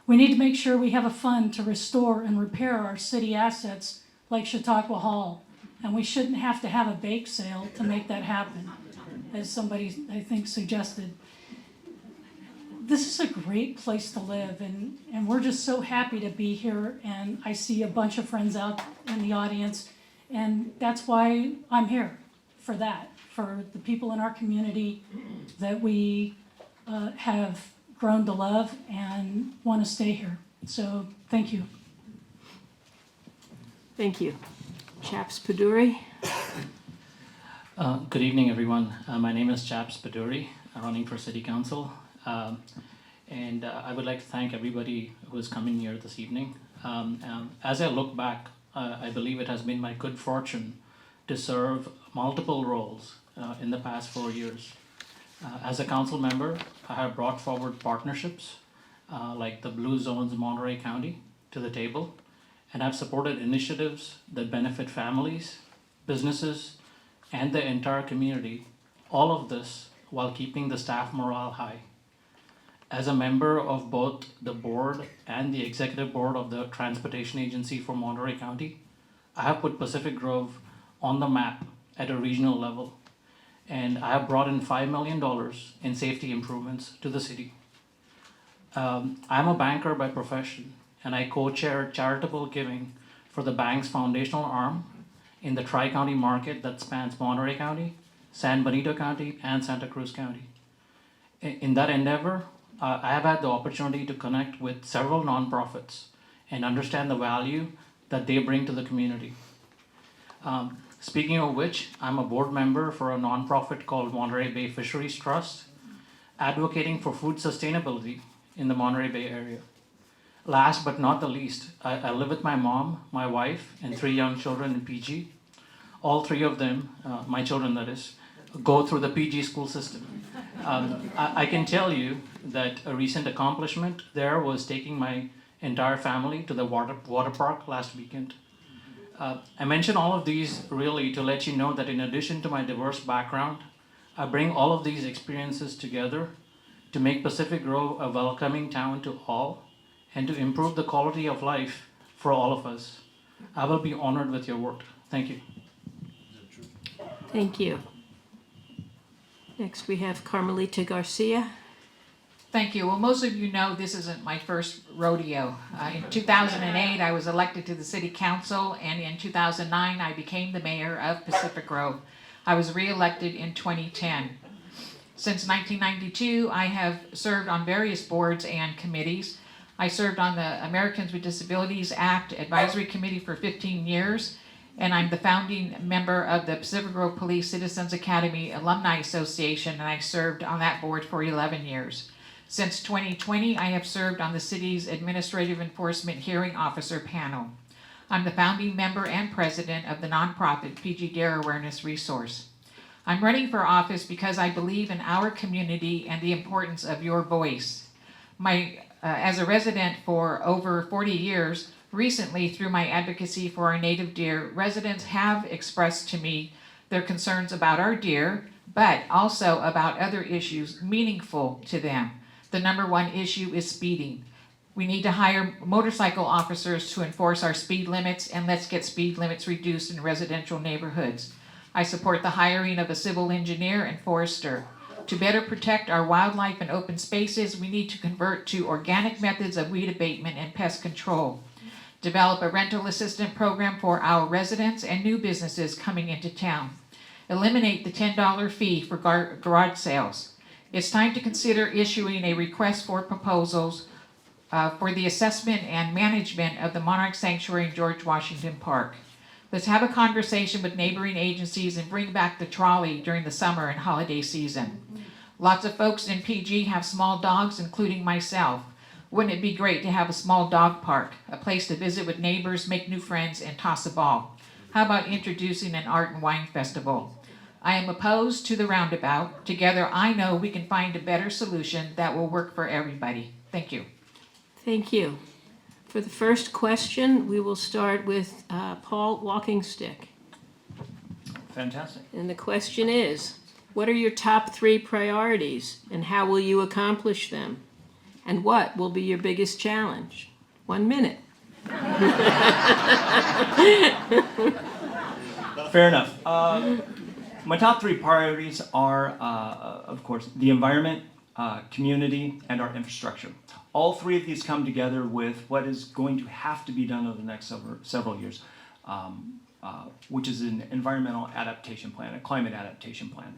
We need to make sure we have a fund to restore and repair our city assets like Chautauqua Hall, and we shouldn't have to have a bake sale to make that happen, as somebody, I think, suggested. This is a great place to live, and we're just so happy to be here, and I see a bunch of friends out in the audience, and that's why I'm here, for that, for the people in our community that we have grown to love and want to stay here. So, thank you. Thank you. Chaps Paduri. Good evening, everyone. My name is Chaps Paduri, running for City Council. And I would like to thank everybody who is coming here this evening. As I look back, I believe it has been my good fortune to serve multiple roles in the past 4 years. As a council member, I have brought forward partnerships like the Blue Zones Monterey County to the table, and I've supported initiatives that benefit families, businesses, and the entire community, all of this while keeping the staff morale high. As a member of both the board and the executive board of the Transportation Agency for Monterey County, I have put Pacific Grove on the map at a regional level, and I have brought in $5 million in safety improvements to the city. I'm a banker by profession, and I co-chair charitable giving for the bank's foundational arm in the Tri-County market that spans Monterey County, San Benito County, and Santa Cruz County. In that endeavor, I have had the opportunity to connect with several nonprofits and understand the value that they bring to the community. Speaking of which, I'm a board member for a nonprofit called Monterey Bay Fisheries Trust, advocating for food sustainability in the Monterey Bay area. Last but not the least, I live with my mom, my wife, and 3 young children in PG. All 3 of them, my children that is, go through the PG school system. I can tell you that a recent accomplishment there was taking my entire family to the water park last weekend. I mention all of these really to let you know that in addition to my diverse background, I bring all of these experiences together to make Pacific Grove a welcoming town to all and to improve the quality of life for all of us. I will be honored with your work. Thank you. Thank you. Next, we have Carmelita Garcia. Thank you. Well, most of you know this isn't my first rodeo. In 2008, I was elected to the City Council, and in 2009, I became the mayor of Pacific Grove. I was re-elected in 2010. Since 1992, I have served on various boards and committees. I served on the Americans with Disabilities Act Advisory Committee for 15 years, and I'm the founding member of the Pacific Grove Police Citizens Academy Alumni Association, and I served on that board for 11 years. Since 2020, I have served on the city's Administrative Enforcement Hearing Officer panel. I'm the founding member and president of the nonprofit PG Dare Awareness Resource. I'm running for office because I believe in our community and the importance of your voice. As a resident for over 40 years, recently through my advocacy for our native deer, residents have expressed to me their concerns about our deer, but also about other issues meaningful to them. The number one issue is speeding. We need to hire motorcycle officers to enforce our speed limits, and let's get speed limits reduced in residential neighborhoods. I support the hiring of a civil engineer and forester. To better protect our wildlife and open spaces, we need to convert to organic methods of weed abatement and pest control. Develop a rental assistance program for our residents and new businesses coming into town. Eliminate the $10 fee for garage sales. It's time to consider issuing a request for proposals for the assessment and management of the Monarch Sanctuary in George Washington Park. Let's have a conversation with neighboring agencies and bring back the trolley during the summer and holiday season. Lots of folks in PG have small dogs, including myself. Wouldn't it be great to have a small dog park, a place to visit with neighbors, make new friends, and toss a ball? How about introducing an art and wine festival? I am opposed to the roundabout. Together, I know we can find a better solution that will work for everybody. Thank you. Thank you. For the first question, we will start with Paul Walkingstick. Fantastic. And the question is, what are your top 3 priorities and how will you accomplish them? And what will be your biggest challenge? 1 minute. Fair enough. My top 3 priorities are, of course, the environment, community, and our infrastructure. All 3 of these come together with what is going to have to be done over the next several years, which is an environmental adaptation plan, a climate adaptation plan.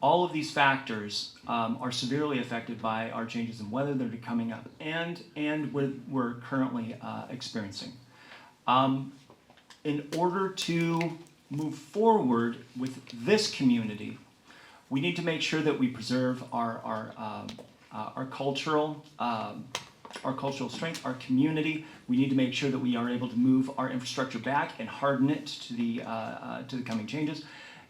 All of these factors are severely affected by our changes in weather that are coming up and we're currently experiencing. In order to move forward with this community, we need to make sure that we preserve our cultural strength, our community. We need to make sure that we are able to move our infrastructure back and harden it to the coming changes,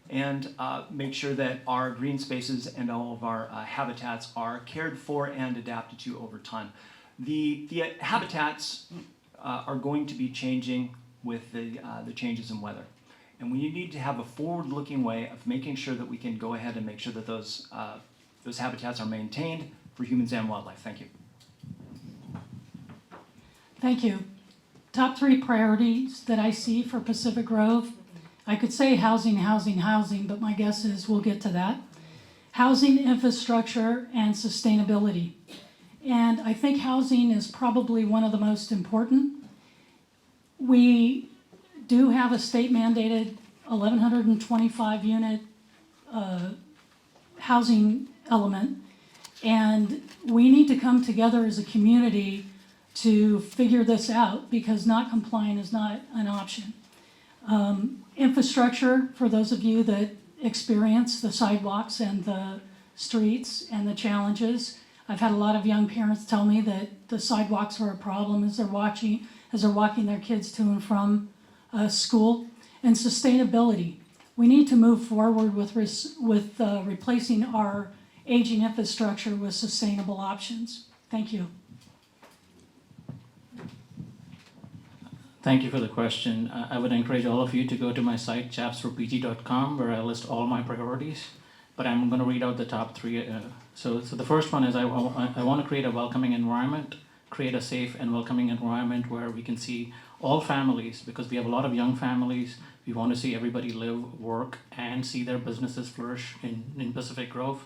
and make sure that our green spaces and all of our habitats are cared for and adapted to over time. The habitats are going to be changing with the changes in weather. And we need to have a forward-looking way of making sure that we can go ahead and make sure that those habitats are maintained for humans and wildlife. Thank you. Thank you. Top 3 priorities that I see for Pacific Grove. I could say housing, housing, housing, but my guess is we'll get to that. Housing, infrastructure, and sustainability. And I think housing is probably one of the most important. We do have a state mandated 1,125 unit housing element, and we need to come together as a community to figure this out because not complying is not an option. Infrastructure, for those of you that experience the sidewalks and the streets and the challenges, I've had a lot of young parents tell me that the sidewalks are a problem as they're walking their kids to and from school. And sustainability. We need to move forward with replacing our aging infrastructure with sustainable options. Thank you. Thank you for the question. I would encourage all of you to go to my site, chapsforpg.com, where I list all my priorities. But I'm going to read out the top 3. So the first one is I want to create a welcoming environment, create a safe and welcoming environment where we can see all families, because we have a lot of young families. We want to see everybody live, work, and see their businesses flourish in Pacific Grove.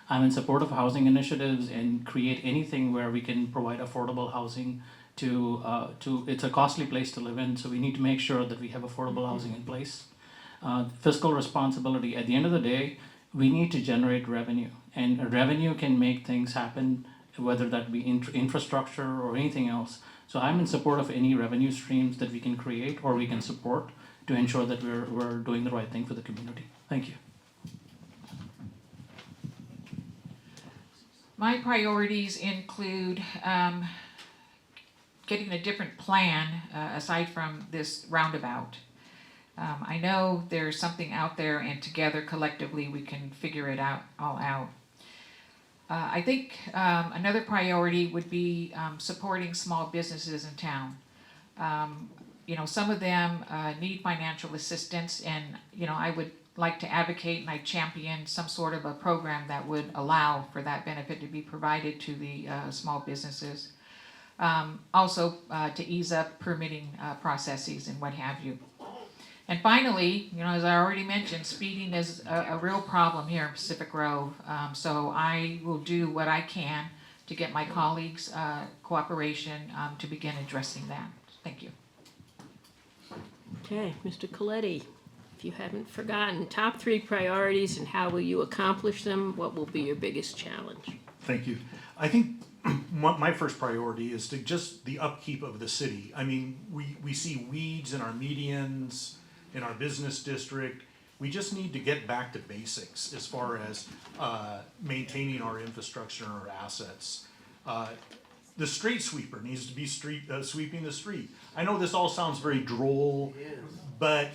I'm in support of housing initiatives and create anything where we can provide affordable housing it's a costly place to live in, so we need to make sure that we have affordable housing in place. Fiscal responsibility. At the end of the day, we need to generate revenue, and revenue can make things happen, whether that be infrastructure or anything else. So I'm in support of any revenue streams that we can create or we can support, to ensure that we're doing the right thing for the community. Thank you. My priorities include getting a different plan aside from this roundabout. I know there's something out there, and together, collectively, we can figure it all out. I think another priority would be supporting small businesses in town. Some of them need financial assistance, and I would like to advocate and I champion some sort of a program that would allow for that benefit to be provided to the small businesses. Also, to ease up permitting processes and what have you. And finally, as I already mentioned, speeding is a real problem here in Pacific Grove. So I will do what I can to get my colleagues' cooperation to begin addressing that. Thank you. Okay, Mr. Coletti, if you haven't forgotten, top 3 priorities and how will you accomplish them? What will be your biggest challenge? Thank you. I think my first priority is to just the upkeep of the city. I mean, we see weeds in our medians, in our business district. We just need to get back to basics as far as maintaining our infrastructure and our assets. The street sweeper needs to be sweeping the street. I know this all sounds very droll, but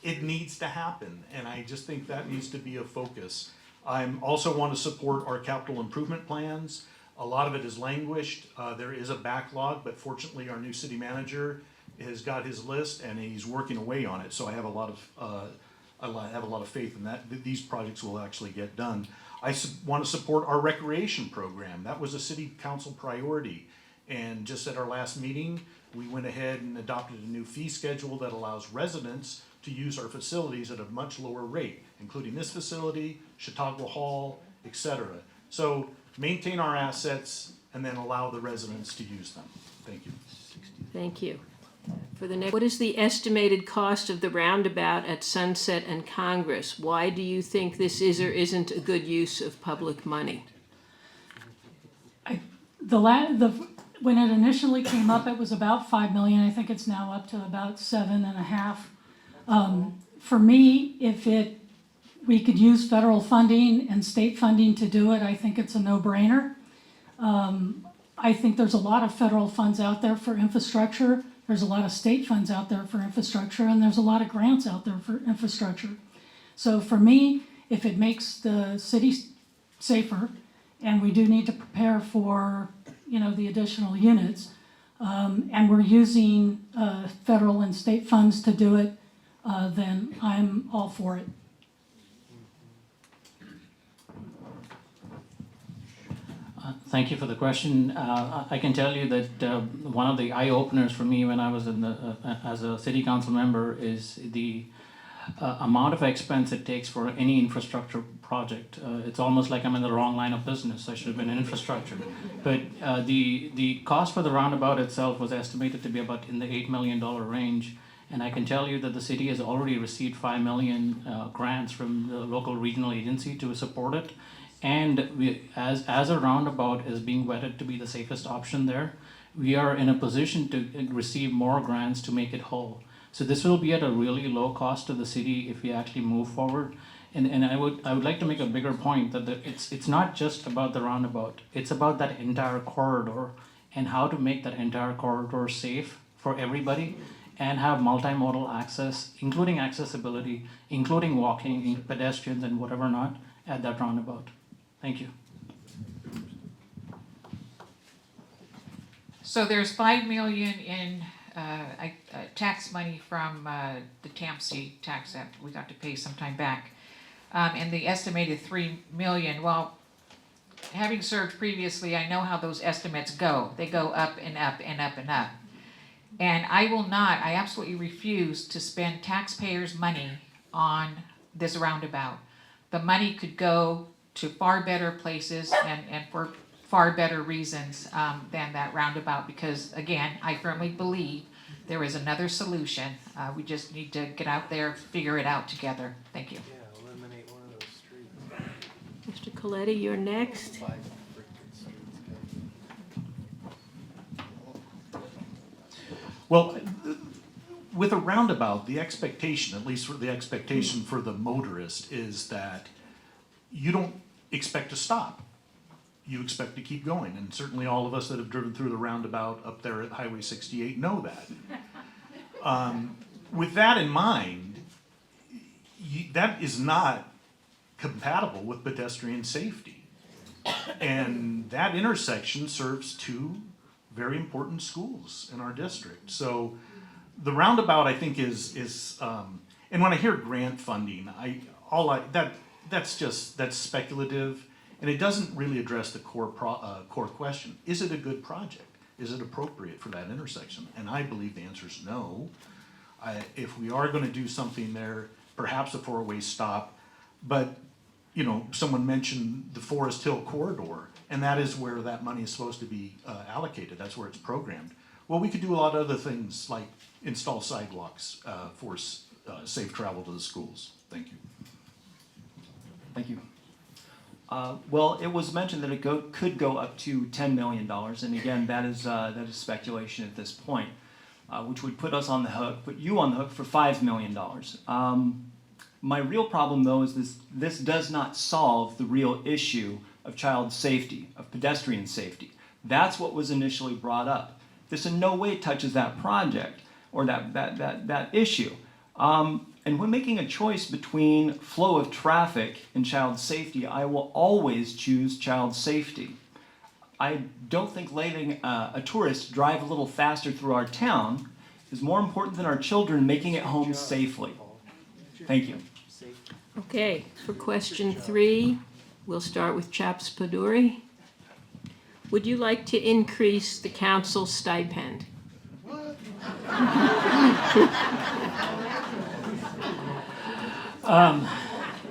it needs to happen, and I just think that needs to be a focus. I also want to support our capital improvement plans. A lot of it is languished. There is a backlog, but fortunately our new city manager has got his list and he's working away on it. So I have a lot of faith in that these projects will actually get done. I want to support our recreation program. That was a city council priority. And just at our last meeting, we went ahead and adopted a new fee schedule that allows residents to use our facilities at a much lower rate, including this facility, Chautauqua Hall, etc. So maintain our assets and then allow the residents to use them. Thank you. Thank you. For the next, what is the estimated cost of the roundabout at Sunset and Congress? Why do you think this is or isn't a good use of public money? When it initially came up, it was about 5 million. I think it's now up to about 7.5. For me, if we could use federal funding and state funding to do it, I think it's a no-brainer. I think there's a lot of federal funds out there for infrastructure. There's a lot of state funds out there for infrastructure, and there's a lot of grants out there for infrastructure. So for me, if it makes the city safer, and we do need to prepare for, the additional units, and we're using federal and state funds to do it, then I'm all for it. Thank you for the question. I can tell you that one of the eye-openers for me when I was as a city council member is the amount of expense it takes for any infrastructure project. It's almost like I'm in the wrong line of business. I should have been in infrastructure. But the cost for the roundabout itself was estimated to be about in the $8 million range. And I can tell you that the city has already received 5 million grants from the local regional agency to support it. And as a roundabout is being vetted to be the safest option there, we are in a position to receive more grants to make it whole. So this will be at a really low cost to the city if we actually move forward. And I would like to make a bigger point that it's not just about the roundabout. It's about that entire corridor and how to make that entire corridor safe for everybody and have multimodal access, including accessibility, including walking, pedestrians, and whatever not at that roundabout. Thank you. So there's 5 million in tax money from the TAMC tax that we got to pay some time back. And the estimated 3 million, well, having served previously, I know how those estimates go. They go up and up and up and up. And I absolutely refuse to spend taxpayers' money on this roundabout. The money could go to far better places and for far better reasons than that roundabout, because again, I firmly believe there is another solution. We just need to get out there, figure it out together. Thank you. Yeah, eliminate one of those streets. Mr. Coletti, you're next. Well, with a roundabout, the expectation, at least for the expectation for the motorist, is that you don't expect to stop. You expect to keep going, and certainly all of us that have driven through the roundabout up there at Highway 68 know that. With that in mind, that is not compatible with pedestrian safety. And that intersection serves two very important schools in our district. So the roundabout, I think, is and when I hear grant funding, that's speculative, and it doesn't really address the core question. Is it a good project? Is it appropriate for that intersection? And I believe the answer is no. If we are going to do something there, perhaps a four-way stop, but someone mentioned the Forest Hill corridor, and that is where that money is supposed to be allocated. That's where it's programmed. Well, we could do a lot of other things like install sidewalks for safe travel to the schools. Thank you. Thank you. Well, it was mentioned that it could go up to $10 million, and again, that is speculation at this point, which would put you on the hook for $5 million. My real problem, though, is this does not solve the real issue of child safety, of pedestrian safety. That's what was initially brought up. This in no way touches that project or that issue. And when making a choice between flow of traffic and child safety, I will always choose child safety. I don't think letting a tourist drive a little faster through our town is more important than our children making it home safely. Thank you. Okay, for question 3, we'll start with Chaps Paduri. Would you like to increase the council stipend?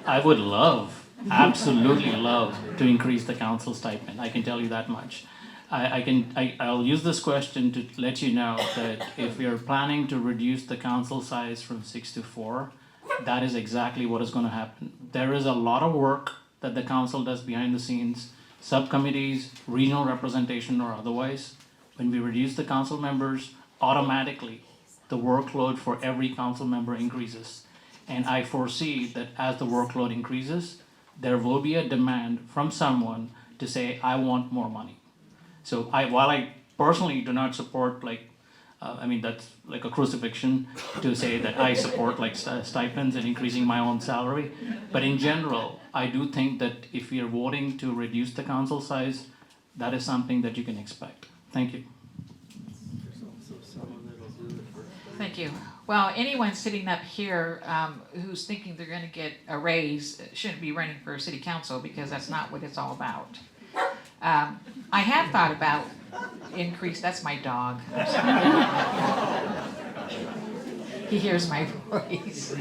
I would absolutely love to increase the council stipend. I can tell you that much. I'll use this question to let you know that if we are planning to reduce the council size from 6 to 4, that is exactly what is going to happen. There is a lot of work that the council does behind the scenes, subcommittees, regional representation or otherwise. When we reduce the council members, automatically the workload for every council member increases. And I foresee that as the workload increases, there will be a demand from someone to say, I want more money. So while I personally do not support that's like a crucifixion to say that I support stipends and increasing my own salary. But in general, I do think that if we are voting to reduce the council size, that is something that you can expect. Thank you. Thank you. Well, anyone sitting up here who's thinking they're going to get a raise shouldn't be running for city council, because that's not what it's all about. I have thought about increase. That's my dog. He hears my voice.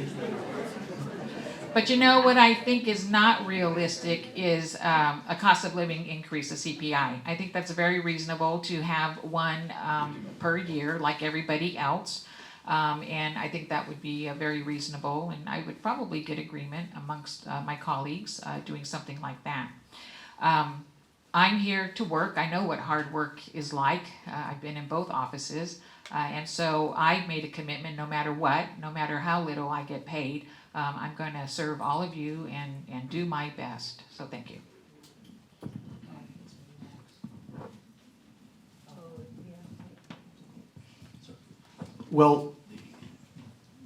But what I think is not realistic is a cost of living increase, a CPI. I think that's very reasonable to have one per year like everybody else. And I think that would be very reasonable, and I would probably get agreement amongst my colleagues doing something like that. I'm here to work. I know what hard work is like. I've been in both offices, and so I've made a commitment no matter what, no matter how little I get paid, I'm going to serve all of you and do my best. So thank you. Well,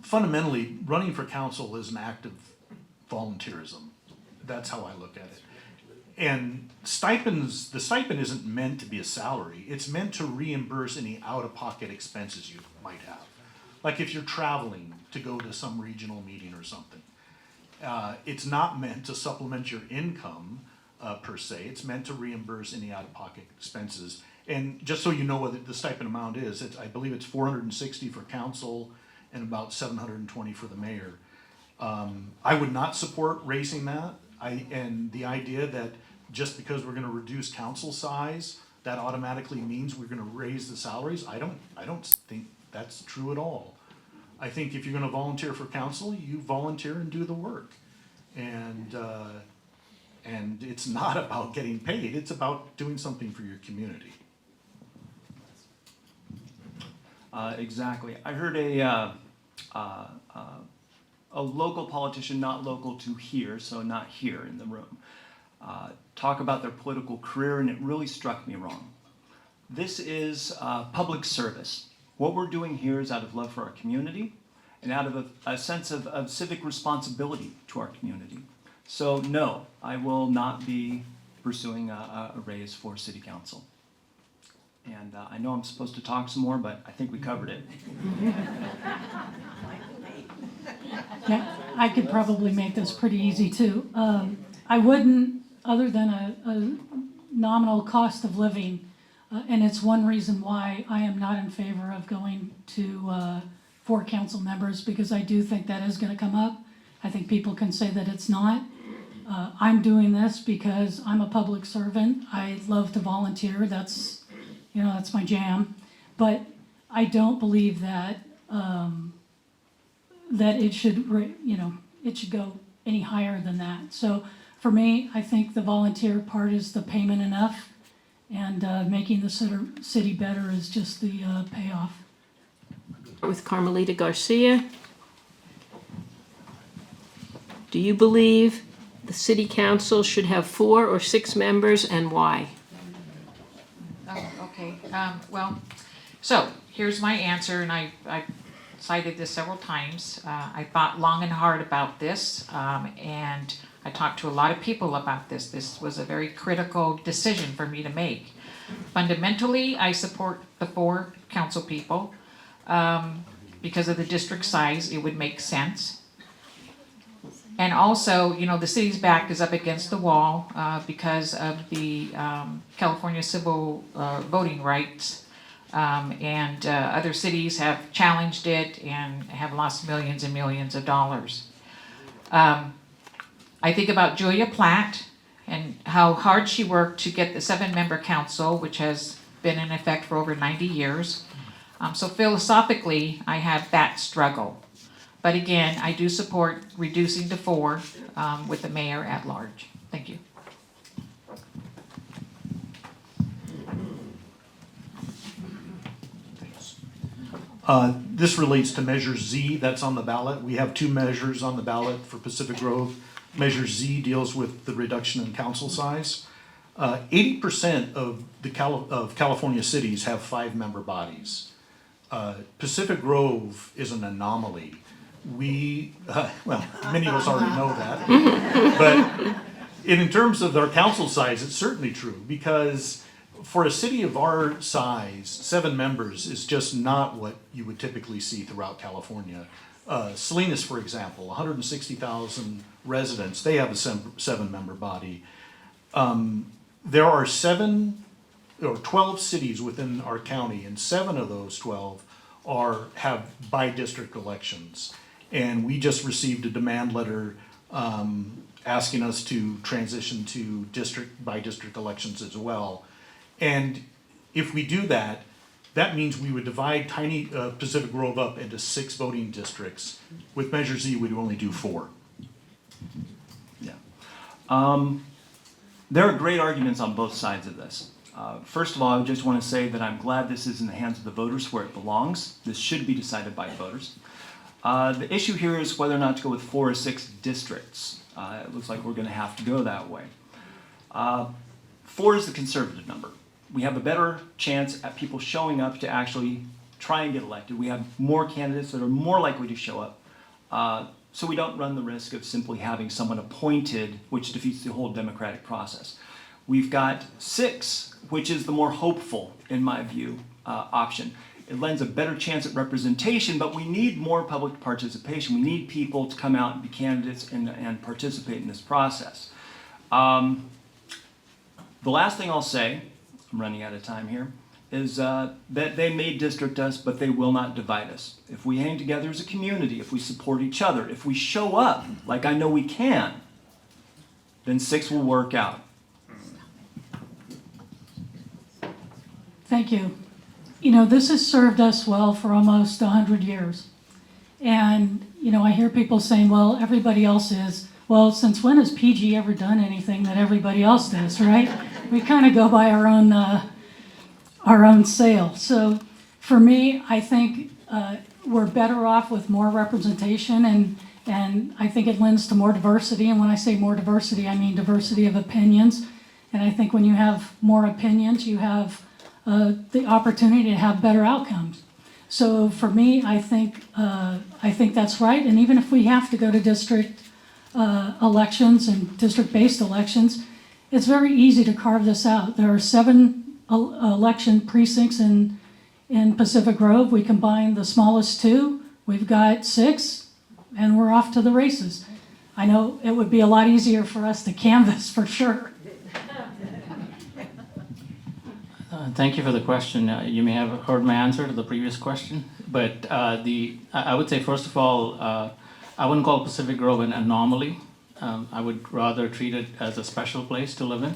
fundamentally, running for council is an act of volunteerism. That's how I look at it. And the stipend isn't meant to be a salary. It's meant to reimburse any out-of-pocket expenses you might have. Like if you're traveling to go to some regional meeting or something. It's not meant to supplement your income per se. It's meant to reimburse any out-of-pocket expenses. And just so you know what the stipend amount is, I believe it's $460 for council and about $720 for the mayor. I would not support raising that. And the idea that just because we're going to reduce council size, that automatically means we're going to raise the salaries, I don't think that's true at all. I think if you're going to volunteer for council, you volunteer and do the work. And it's not about getting paid, it's about doing something for your community. Exactly. I heard a a local politician not local to here, so not here in the room, talk about their political career, and it really struck me wrong. This is public service. What we're doing here is out of love for our community and out of a sense of civic responsibility to our community. So no, I will not be pursuing a raise for city council. And I know I'm supposed to talk some more, but I think we covered it. Yeah, I could probably make this pretty easy too. I wouldn't, other than a nominal cost of living, and it's one reason why I am not in favor of going to 4 council members, because I do think that is going to come up. I think people can say that it's not. I'm doing this because I'm a public servant. I love to volunteer. That's my jam. But I don't believe that that it should go any higher than that. So for me, I think the volunteer part is the payment enough, and making the city better is just the payoff. With Carmelita Garcia. Do you believe the city council should have 4 or 6 members, and why? Oh, okay. Well, so here's my answer, and I cited this several times. I thought long and hard about this, and I talked to a lot of people about this. This was a very critical decision for me to make. Fundamentally, I support the 4 council people. Because of the district size, it would make sense. And also, the city's back is up against the wall because of the California civil voting rights. And other cities have challenged it and have lost millions and millions of dollars. I think about Julia Platt and how hard she worked to get the 7-member council, which has been in effect for over 90 years. So philosophically, I have that struggle. But again, I do support reducing to 4 with the mayor at large. Thank you. This relates to Measure Z that's on the ballot. We have 2 measures on the ballot for Pacific Grove. Measure Z deals with the reduction in council size. 80% of California cities have 5-member bodies. Pacific Grove is an anomaly. Many of us already know that. But in terms of our council size, it's certainly true, because for a city of our size, 7 members is just not what you would typically see throughout California. Salinas, for example, 160,000 residents, they have a 7-member body. There are 12 cities within our county, and 7 of those 12 have by-district elections. And we just received a demand letter asking us to transition to by-district elections as well. And if we do that, that means we would divide tiny Pacific Grove up into 6 voting districts. With Measure Z, we'd only do 4. Yeah. There are great arguments on both sides of this. First of all, I just want to say that I'm glad this is in the hands of the voters where it belongs. This should be decided by voters. The issue here is whether or not to go with 4 or 6 districts. It looks like we're going to have to go that way. 4 is the conservative number. We have a better chance at people showing up to actually try and get elected. We have more candidates that are more likely to show up. So we don't run the risk of simply having someone appointed, which defeats the whole democratic process. We've got 6, which is the more hopeful, in my view, option. It lends a better chance at representation, but we need more public participation. We need people to come out and be candidates and participate in this process. The last thing I'll say, I'm running out of time here, is that they may district us, but they will not divide us. If we hang together as a community, if we support each other, if we show up, like I know we can, then 6 will work out. Thank you. This has served us well for almost 100 years. And, I hear people saying, well, everybody else is. Well, since when has PG ever done anything that everybody else does, right? We kind of go by our own sale. So for me, I think we're better off with more representation, and I think it lends to more diversity. And when I say more diversity, I mean diversity of opinions. And I think when you have more opinions, you have the opportunity to have better outcomes. So for me, I think that's right. And even if we have to go to district elections and district-based elections, it's very easy to carve this out. There are 7 election precincts in Pacific Grove. We combine the smallest 2. We've got 6, and we're off to the races. I know it would be a lot easier for us to canvass for sure. Thank you for the question. You may have heard my answer to the previous question, but I would say, first of all, I wouldn't call Pacific Grove an anomaly. I would rather treat it as a special place to live in.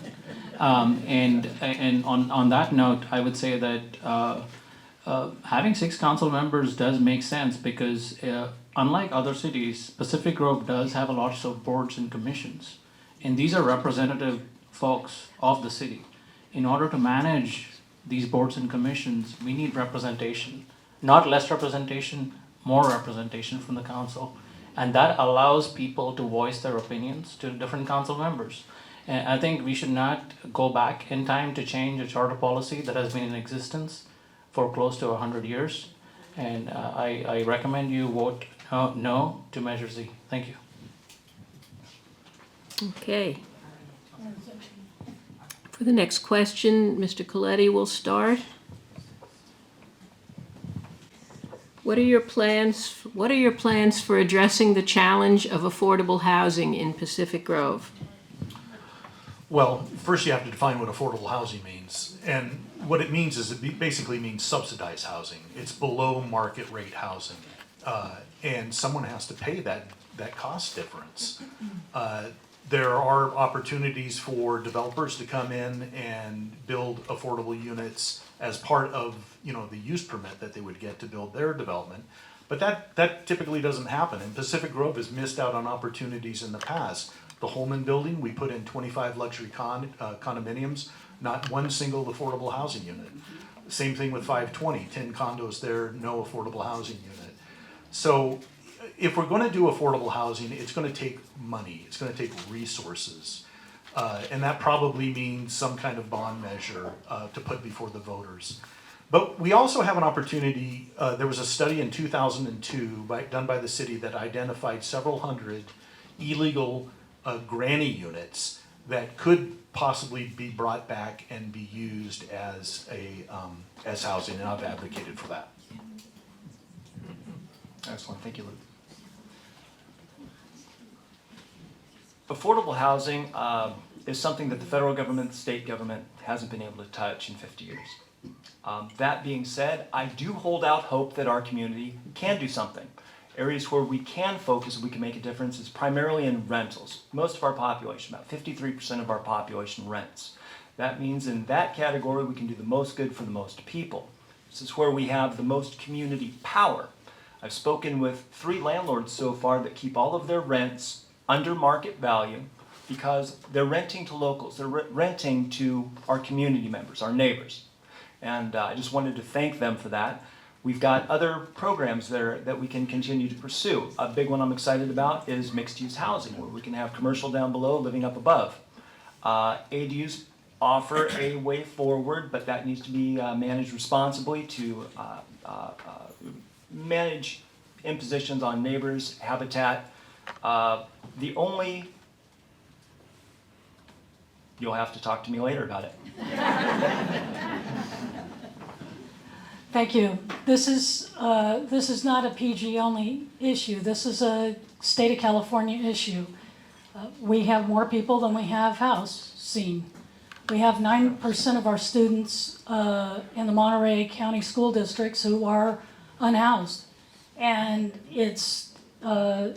And on that note, I would say that having 6 council members does make sense because unlike other cities, Pacific Grove does have a lot of boards and commissions. And these are representative folks of the city. In order to manage these boards and commissions, we need representation. Not less representation, more representation from the council. And that allows people to voice their opinions to different council members. And I think we should not go back in time to change a charter policy that has been in existence for close to 100 years. And I recommend you vote no to Measure Z. Thank you. Okay. For the next question, Mr. Coletti will start. What are your plans for addressing the challenge of affordable housing in Pacific Grove? Well, first you have to define what affordable housing means. And what it means is it basically means subsidized housing. It's below market rate housing. And someone has to pay that cost difference. There are opportunities for developers to come in and build affordable units as part of, the use permit that they would get to build their development. But that typically doesn't happen. And Pacific Grove has missed out on opportunities in the past. The Holman Building, we put in 25 luxury condominiums, not one single affordable housing unit. Same thing with 520, 10 condos there, no affordable housing unit. So if we're going to do affordable housing, it's going to take money, it's going to take resources. And that probably means some kind of bond measure to put before the voters. But we also have an opportunity, there was a study in 2002 done by the city that identified several hundred illegal granny units that could possibly be brought back and be used as housing, and I've advocated for that. Excellent, thank you, Luke. Affordable housing is something that the federal government, the state government hasn't been able to touch in 50 years. That being said, I do hold out hope that our community can do something. Areas where we can focus and we can make a difference is primarily in rentals. Most of our population, about 53% of our population rents. That means in that category we can do the most good for the most people. This is where we have the most community power. I've spoken with 3 landlords so far that keep all of their rents under market value because they're renting to locals. They're renting to our community members, our neighbors. And I just wanted to thank them for that. We've got other programs there that we can continue to pursue. A big one I'm excited about is mixed-use housing, where we can have commercial down below, living up above. ADUs offer a way forward, but that needs to be managed responsibly to manage impositions on neighbors, habitat. You'll have to talk to me later about it. Thank you. This is not a PG only issue. This is a state of California issue. We have more people than we have housing. We have 9% of our students in the Monterey County school districts who are unhoused, and it's got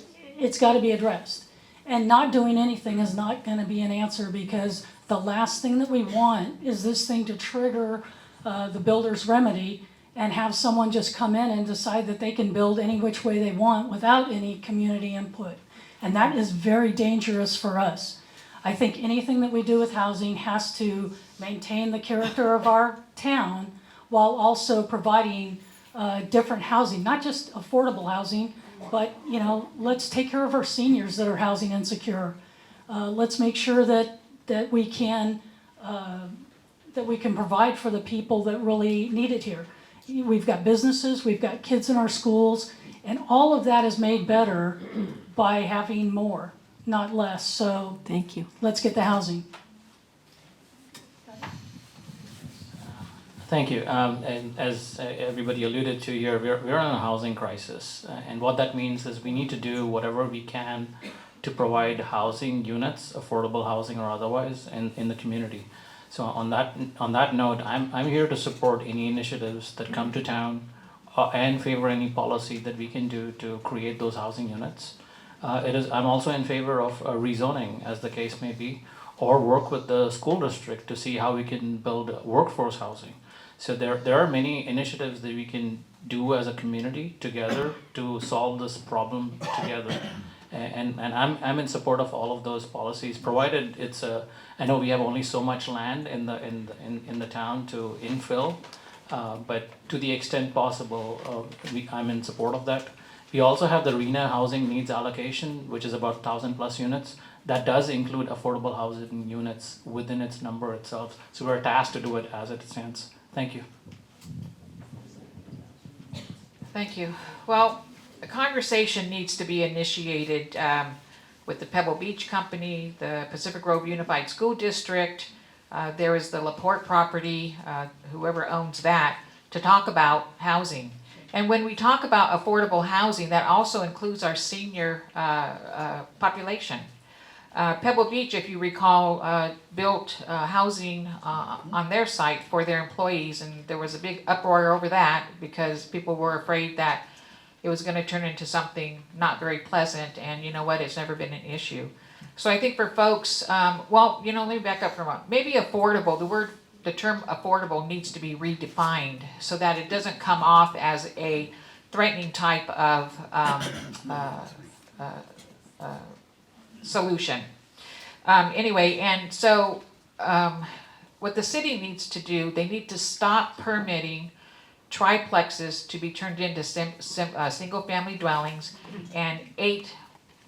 to be addressed. And not doing anything is not going to be an answer, because the last thing that we want is this thing to trigger the builder's remedy and have someone just come in and decide that they can build any which way they want without any community input. And that is very dangerous for us. I think anything that we do with housing has to maintain the character of our town while also providing different housing, not just affordable housing, but, you know, let's take care of our seniors that are housing insecure. Let's make sure that we can provide for the people that really need it here. We've got businesses, we've got kids in our schools, and all of that is made better by having more, not less. So Thank you. let's get the housing. Thank you. And as everybody alluded to here, we're in a housing crisis. And what that means is we need to do whatever we can to provide housing units, affordable housing or otherwise, in the community. So on that note, I'm here to support any initiatives that come to town and favor any policy that we can do to create those housing units. I'm also in favor of rezoning, as the case may be, or work with the school district to see how we can build workforce housing. So there are many initiatives that we can do as a community together to solve this problem together. And I'm in support of all of those policies, provided I know we have only so much land in the town to infill, but to the extent possible, I'm in support of that. We also have the RENA housing needs allocation, which is about 1,000+ units. That does include affordable housing units within its number itself. So we're tasked to do it as it stands. Thank you. Thank you. Well, a conversation needs to be initiated with the Pebble Beach Company, the Pacific Grove Unified School District. There is the LaPorte property, whoever owns that, to talk about housing. And when we talk about affordable housing, that also includes our senior population. Pebble Beach, if you recall, built housing on their site for their employees, and there was a big uproar over that because people were afraid that it was going to turn into something not very pleasant, and you know what, it's never been an issue. So I think for folks, let me back up for a moment. Maybe affordable, the term affordable needs to be redefined so that it doesn't come off as a threatening type of solution. What the city needs to do, they need to stop permitting triplexes to be turned into single-family dwellings and 8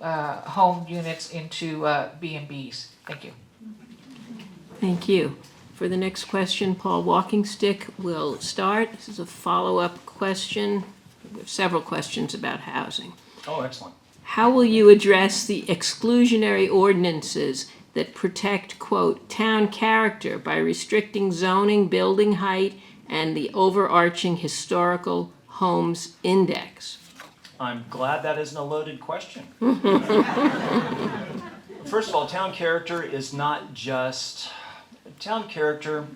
home units into B&Bs. Thank you. Thank you. For the next question, Paul Walkingstick will start. This is a follow-up question. We have several questions about housing. Oh, excellent. How will you address the exclusionary ordinances that protect, quote, town character by restricting zoning, building height, and the overarching historical homes index? I'm glad that isn't a loaded question. First of all, town character is not just... Town character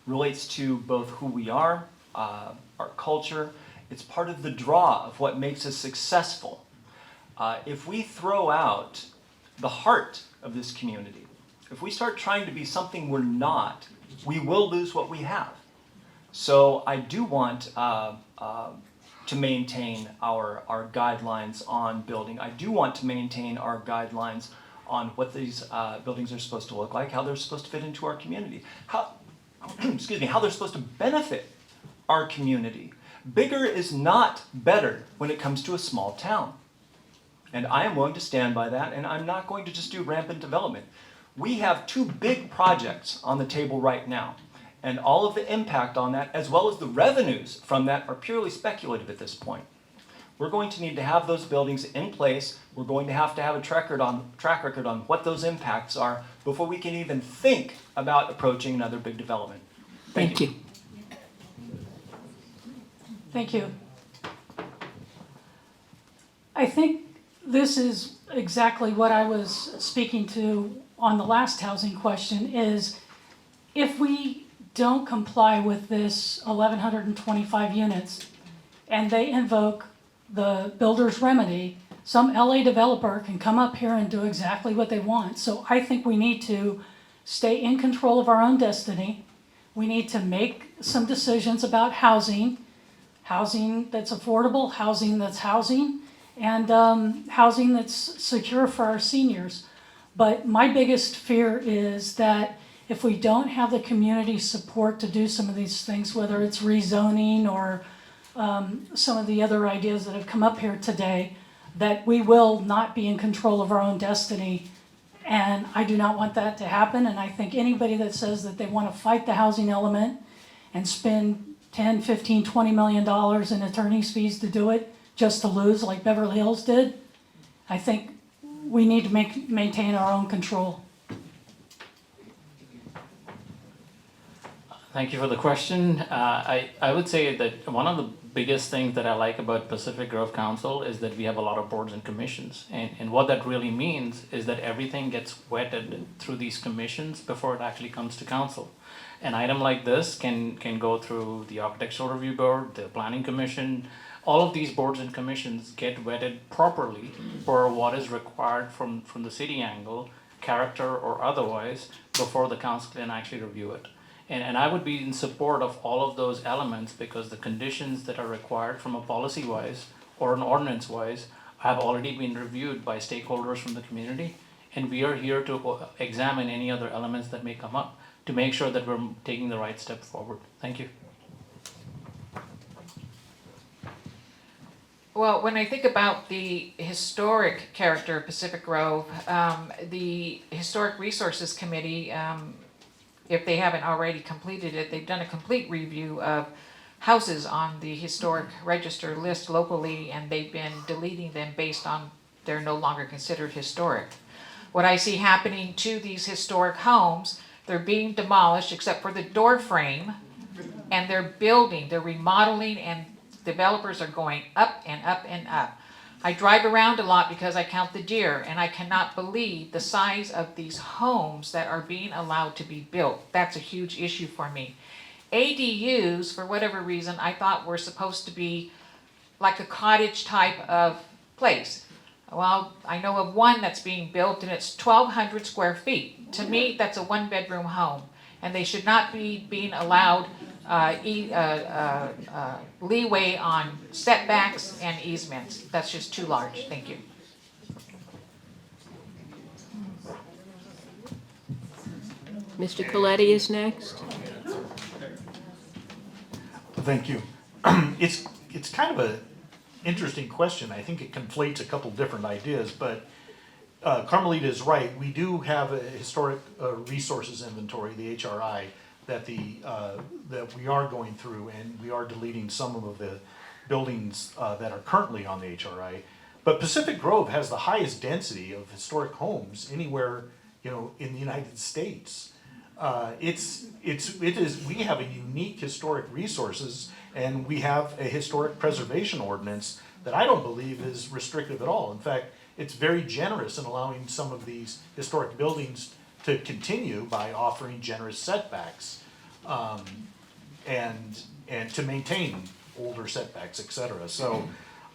relates to both who we are, our culture. It's part of the draw of what makes us successful. If we throw out the heart of this community, if we start trying to be something we're not, we will lose what we have. So I do want to maintain our guidelines on building. I do want to maintain our guidelines on what these buildings are supposed to look like, how they're supposed to fit into our community, how they're supposed to benefit our community. Bigger is not better when it comes to a small town. And I am willing to stand by that, and I'm not going to just do rampant development. We have 2 big projects on the table right now, and all of the impact on that, as well as the revenues from that, are purely speculative at this point. We're going to need to have those buildings in place. We're going to have a track record on what those impacts are before we can even think about approaching another big development. Thank you. Thank you. I think this is exactly what I was speaking to on the last housing question, is if we don't comply with this 1,125 units and they invoke the builder's remedy, some LA developer can come up here and do exactly what they want. So I think we need to stay in control of our own destiny. We need to make some decisions about housing that's affordable, housing that's housing, and housing that's secure for our seniors. But my biggest fear is that if we don't have the community support to do some of these things, whether it's rezoning or some of the other ideas that have come up here today, that we will not be in control of our own destiny. And I do not want that to happen. And I think anybody that says that they want to fight the housing element and spend 10, 15, 20 million dollars in attorney's fees to do it, just to lose like Beverly Hills did, I think we need to maintain our own control. Thank you for the question. I would say that one of the biggest things that I like about Pacific Grove Council is that we have a lot of boards and commissions. And what that really means is that everything gets vetted through these commissions before it actually comes to council. An item like this can go through the Architectural Review Board, the Planning Commission. All of these boards and commissions get vetted properly for what is required from the city angle, character or otherwise, before the council can actually review it. And I would be in support of all of those elements because the conditions that are required from a policy-wise or an ordinance-wise have already been reviewed by stakeholders from the community. And we are here to examine any other elements that may come up to make sure that we're taking the right step forward. Thank you. Well, when I think about the historic character of Pacific Grove, the Historic Resources Committee, if they haven't already completed it, they've done a complete review of houses on the historic register list locally, and they've been deleting them based on they're no longer considered historic. What I see happening to these historic homes, they're being demolished except for the door frame, and they're remodeling, and developers are going up and up and up. I drive around a lot because I count the deer, and I cannot believe the size of these homes that are being allowed to be built. That's a huge issue for me. ADUs, for whatever reason, I thought were supposed to be like a cottage type of place. Well, I know of one that's being built, and it's 1,200 square feet. To me, that's a one-bedroom home, and they should not be being allowed leeway on setbacks and easements. That's just too large. Thank you. Mr. Coletti is next. Thank you. It's kind of a interesting question. I think it conflates a couple different ideas, but Carmelita is right. We do have a historic resources inventory, the HRI, that we are going through, and we are deleting some of the buildings that are currently on the HRI. But Pacific Grove has the highest density of historic homes anywhere, in the United States. We have a unique historic resources, and we have a historic preservation ordinance that I don't believe is restrictive at all. In fact, it's very generous in allowing some of these historic buildings to continue by offering generous setbacks, and to maintain older setbacks, et cetera. So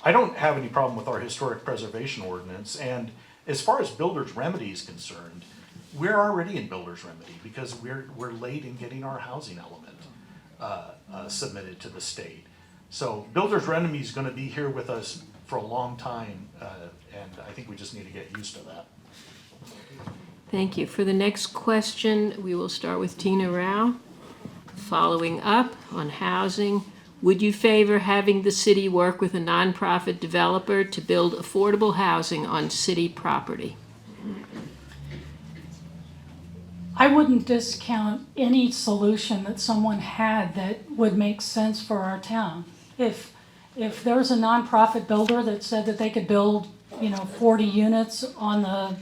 I don't have any problem with our historic preservation ordinance. And as far as builder's remedy is concerned, we're already in builder's remedy because we're late in getting our housing element submitted to the state. So builder's remedy is going to be here with us for a long time, and I think we just need to get used to that. Thank you. For the next question, we will start with Tina Rao. Following up on housing, would you favor having the city work with a nonprofit developer to build affordable housing on city property? I wouldn't discount any solution that someone had that would make sense for our town. If there's a nonprofit builder that said that they could build, 40 units on the,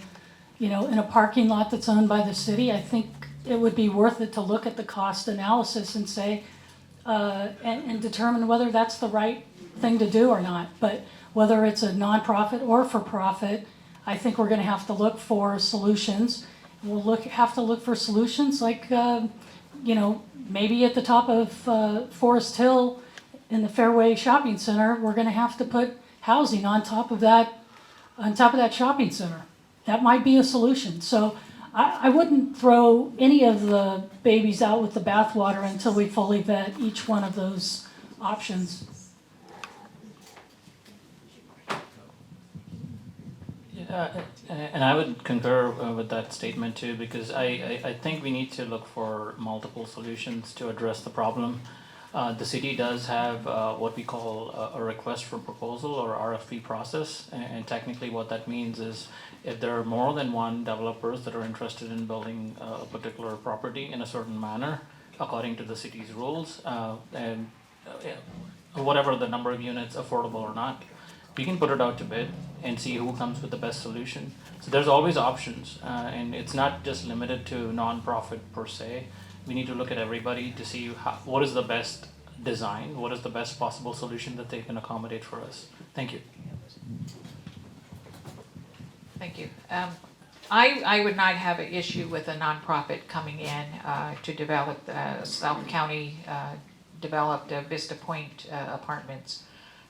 in a parking lot that's owned by the city, I think it would be worth it to look at the cost analysis and say, and determine whether that's the right thing to do or not. But whether it's a nonprofit or for profit, I think we're going to have to look for solutions. We'll have to look for solutions like, maybe at the top of Forest Hill in the Fairway Shopping Center, we're going to have to put housing on top of that shopping center. That might be a solution. So I wouldn't throw any of the babies out with the bathwater until we fully vet each one of those options. And I would concur with that statement too, because I think we need to look for multiple solutions to address the problem. The city does have what we call a request for proposal or RFP process, and technically what that means is if there are more than one developers that are interested in building a particular property in a certain manner, according to the city's rules, and whatever the number of units, affordable or not, we can put it out to bid and see who comes with the best solution. So there's always options, and it's not just limited to nonprofit per se. We need to look at everybody to see what is the best design, what is the best possible solution that they can accommodate for us. Thank you. Thank you. I would not have an issue with a nonprofit coming in to develop, South County developed Vista Point Apartments,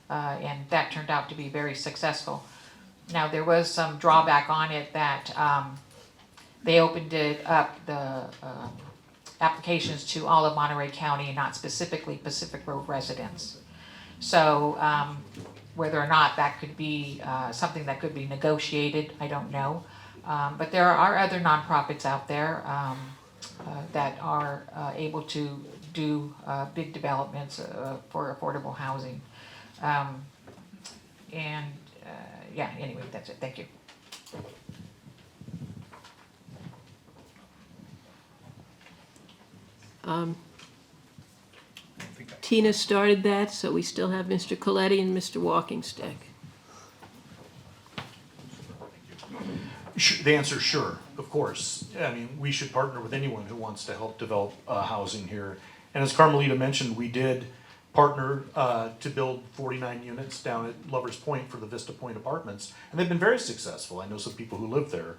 and that turned out to be very successful. Now, there was some drawback on it that they opened it up, the applications to all of Monterey County and not specifically Pacific Grove residents. So whether or not that could be something that could be negotiated, I don't know. But there are other nonprofits out there that are able to do big developments for affordable housing. Yeah, anyway, that's it. Thank you. Tina started that, so we still have Mr. Coletti and Mr. Walkingstick. The answer is sure, of course. I mean, we should partner with anyone who wants to help develop housing here. And as Carmelita mentioned, we did partner to build 49 units down at Lovers Point for the Vista Point Apartments, and they've been very successful. I know some people who live there.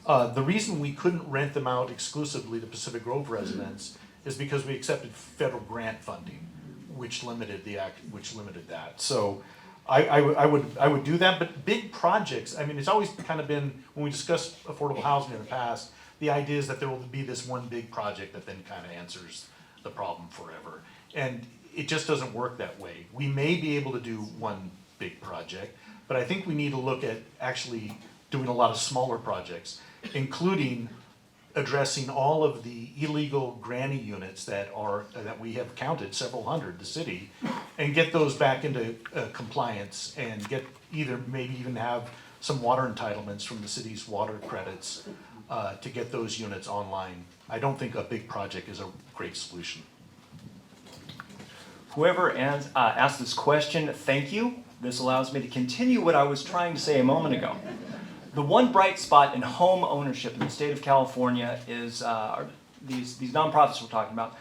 The reason we couldn't rent them out exclusively to Pacific Grove residents is because we accepted federal grant funding, which limited that. So I would do that, but big projects, I mean, it's always kind of been, when we discussed affordable housing in the past, the idea is that there will be this one big project that then kind of answers the problem forever. And it just doesn't work that way. We may be able to do one big project, but I think we need to look at actually doing a lot of smaller projects, including addressing all of the illegal granny units that we have counted, several hundred, the city, and get those back into compliance and get maybe even have some water entitlements from the city's water credits to get those units online. I don't think a big project is a great solution. Whoever asked this question, thank you. This allows me to continue what I was trying to say a moment ago. The one bright spot in home ownership in the state of California is these nonprofits we're talking about,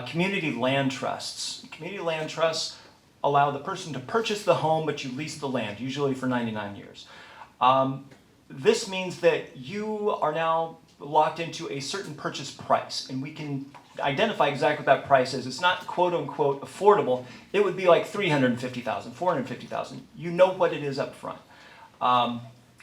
community land trusts. Community land trusts allow the person to purchase the home, but you lease the land, usually for 99 years. This means that you are now locked into a certain purchase price, and we can identify exactly what that price is. It's not quote unquote affordable. It would be like $350,000, $450,000. You know what it is up front.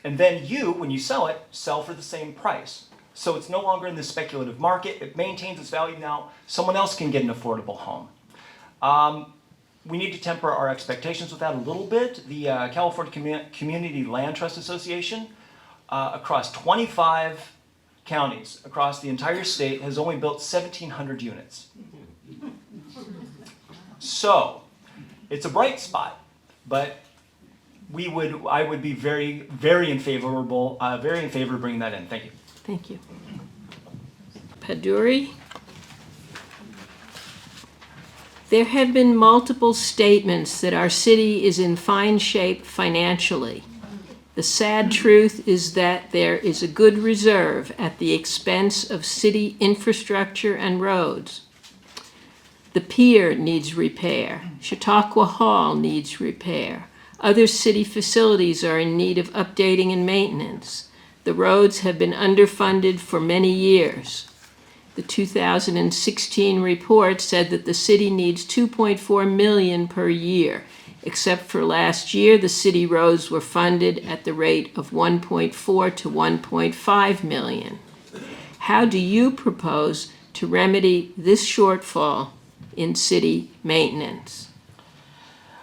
And then you, when you sell it, sell for the same price. So it's no longer in the speculative market. It maintains its value now. Someone else can get an affordable home. We need to temper our expectations with that a little bit. The California Community Land Trust Association, across 25 counties across the entire state, has only built 1,700 units. So it's a bright spot, but I would be very in favor of bringing that in. Thank you. Thank you. Paduri? There have been multiple statements that our city is in fine shape financially. The sad truth is that there is a good reserve at the expense of city infrastructure and roads. The pier needs repair. Chautauqua Hall needs repair. Other city facilities are in need of updating and maintenance. The roads have been underfunded for many years. The 2016 report said that the city needs $2.4 million per year. Except for last year, the city roads were funded at the rate of $1.4 to $1.5 million. How do you propose to remedy this shortfall in city maintenance?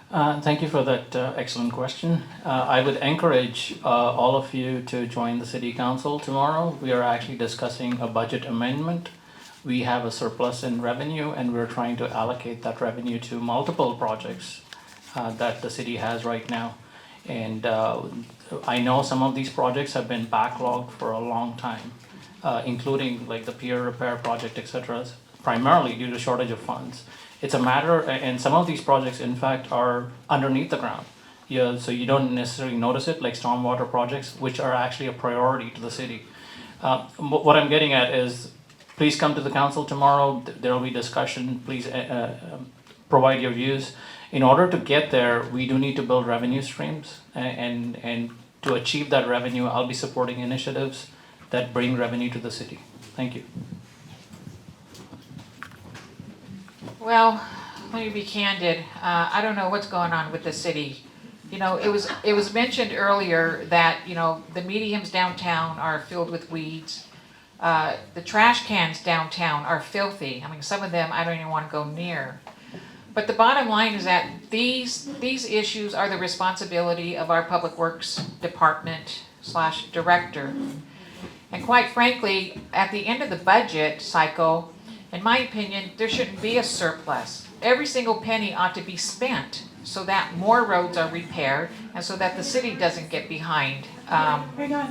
Thank you for that excellent question. I would encourage all of you to join the City Council tomorrow. We are actually discussing a budget amendment we have a surplus in revenue, and we're trying to allocate that revenue to multiple projects that the city has right now. And I know some of these projects have been backlogged for a long time, including like the pier repair project, etc., primarily due to shortage of funds. It's a matter, and some of these projects, in fact, are underneath the ground. Yeah, so you don't necessarily notice it, like stormwater projects, which are actually a priority to the city. What I'm getting at is, please come to the council tomorrow. There will be discussion. Please provide your views. In order to get there, we do need to build revenue streams, and to achieve that revenue, I'll be supporting initiatives that bring revenue to the city. Thank you. Well, let me be candid. I don't know what's going on with the city. You know, it was mentioned earlier that, you know, the mediums downtown are filled with weeds. The trash cans downtown are filthy. I mean, some of them I don't even want to go near. But the bottom line is that these issues are the responsibility of our Public Works Department / director. And quite frankly, at the end of the budget cycle, in my opinion, there shouldn't be a surplus. Every single penny ought to be spent so that more roads are repaired and so that the city doesn't get behind. Hang on.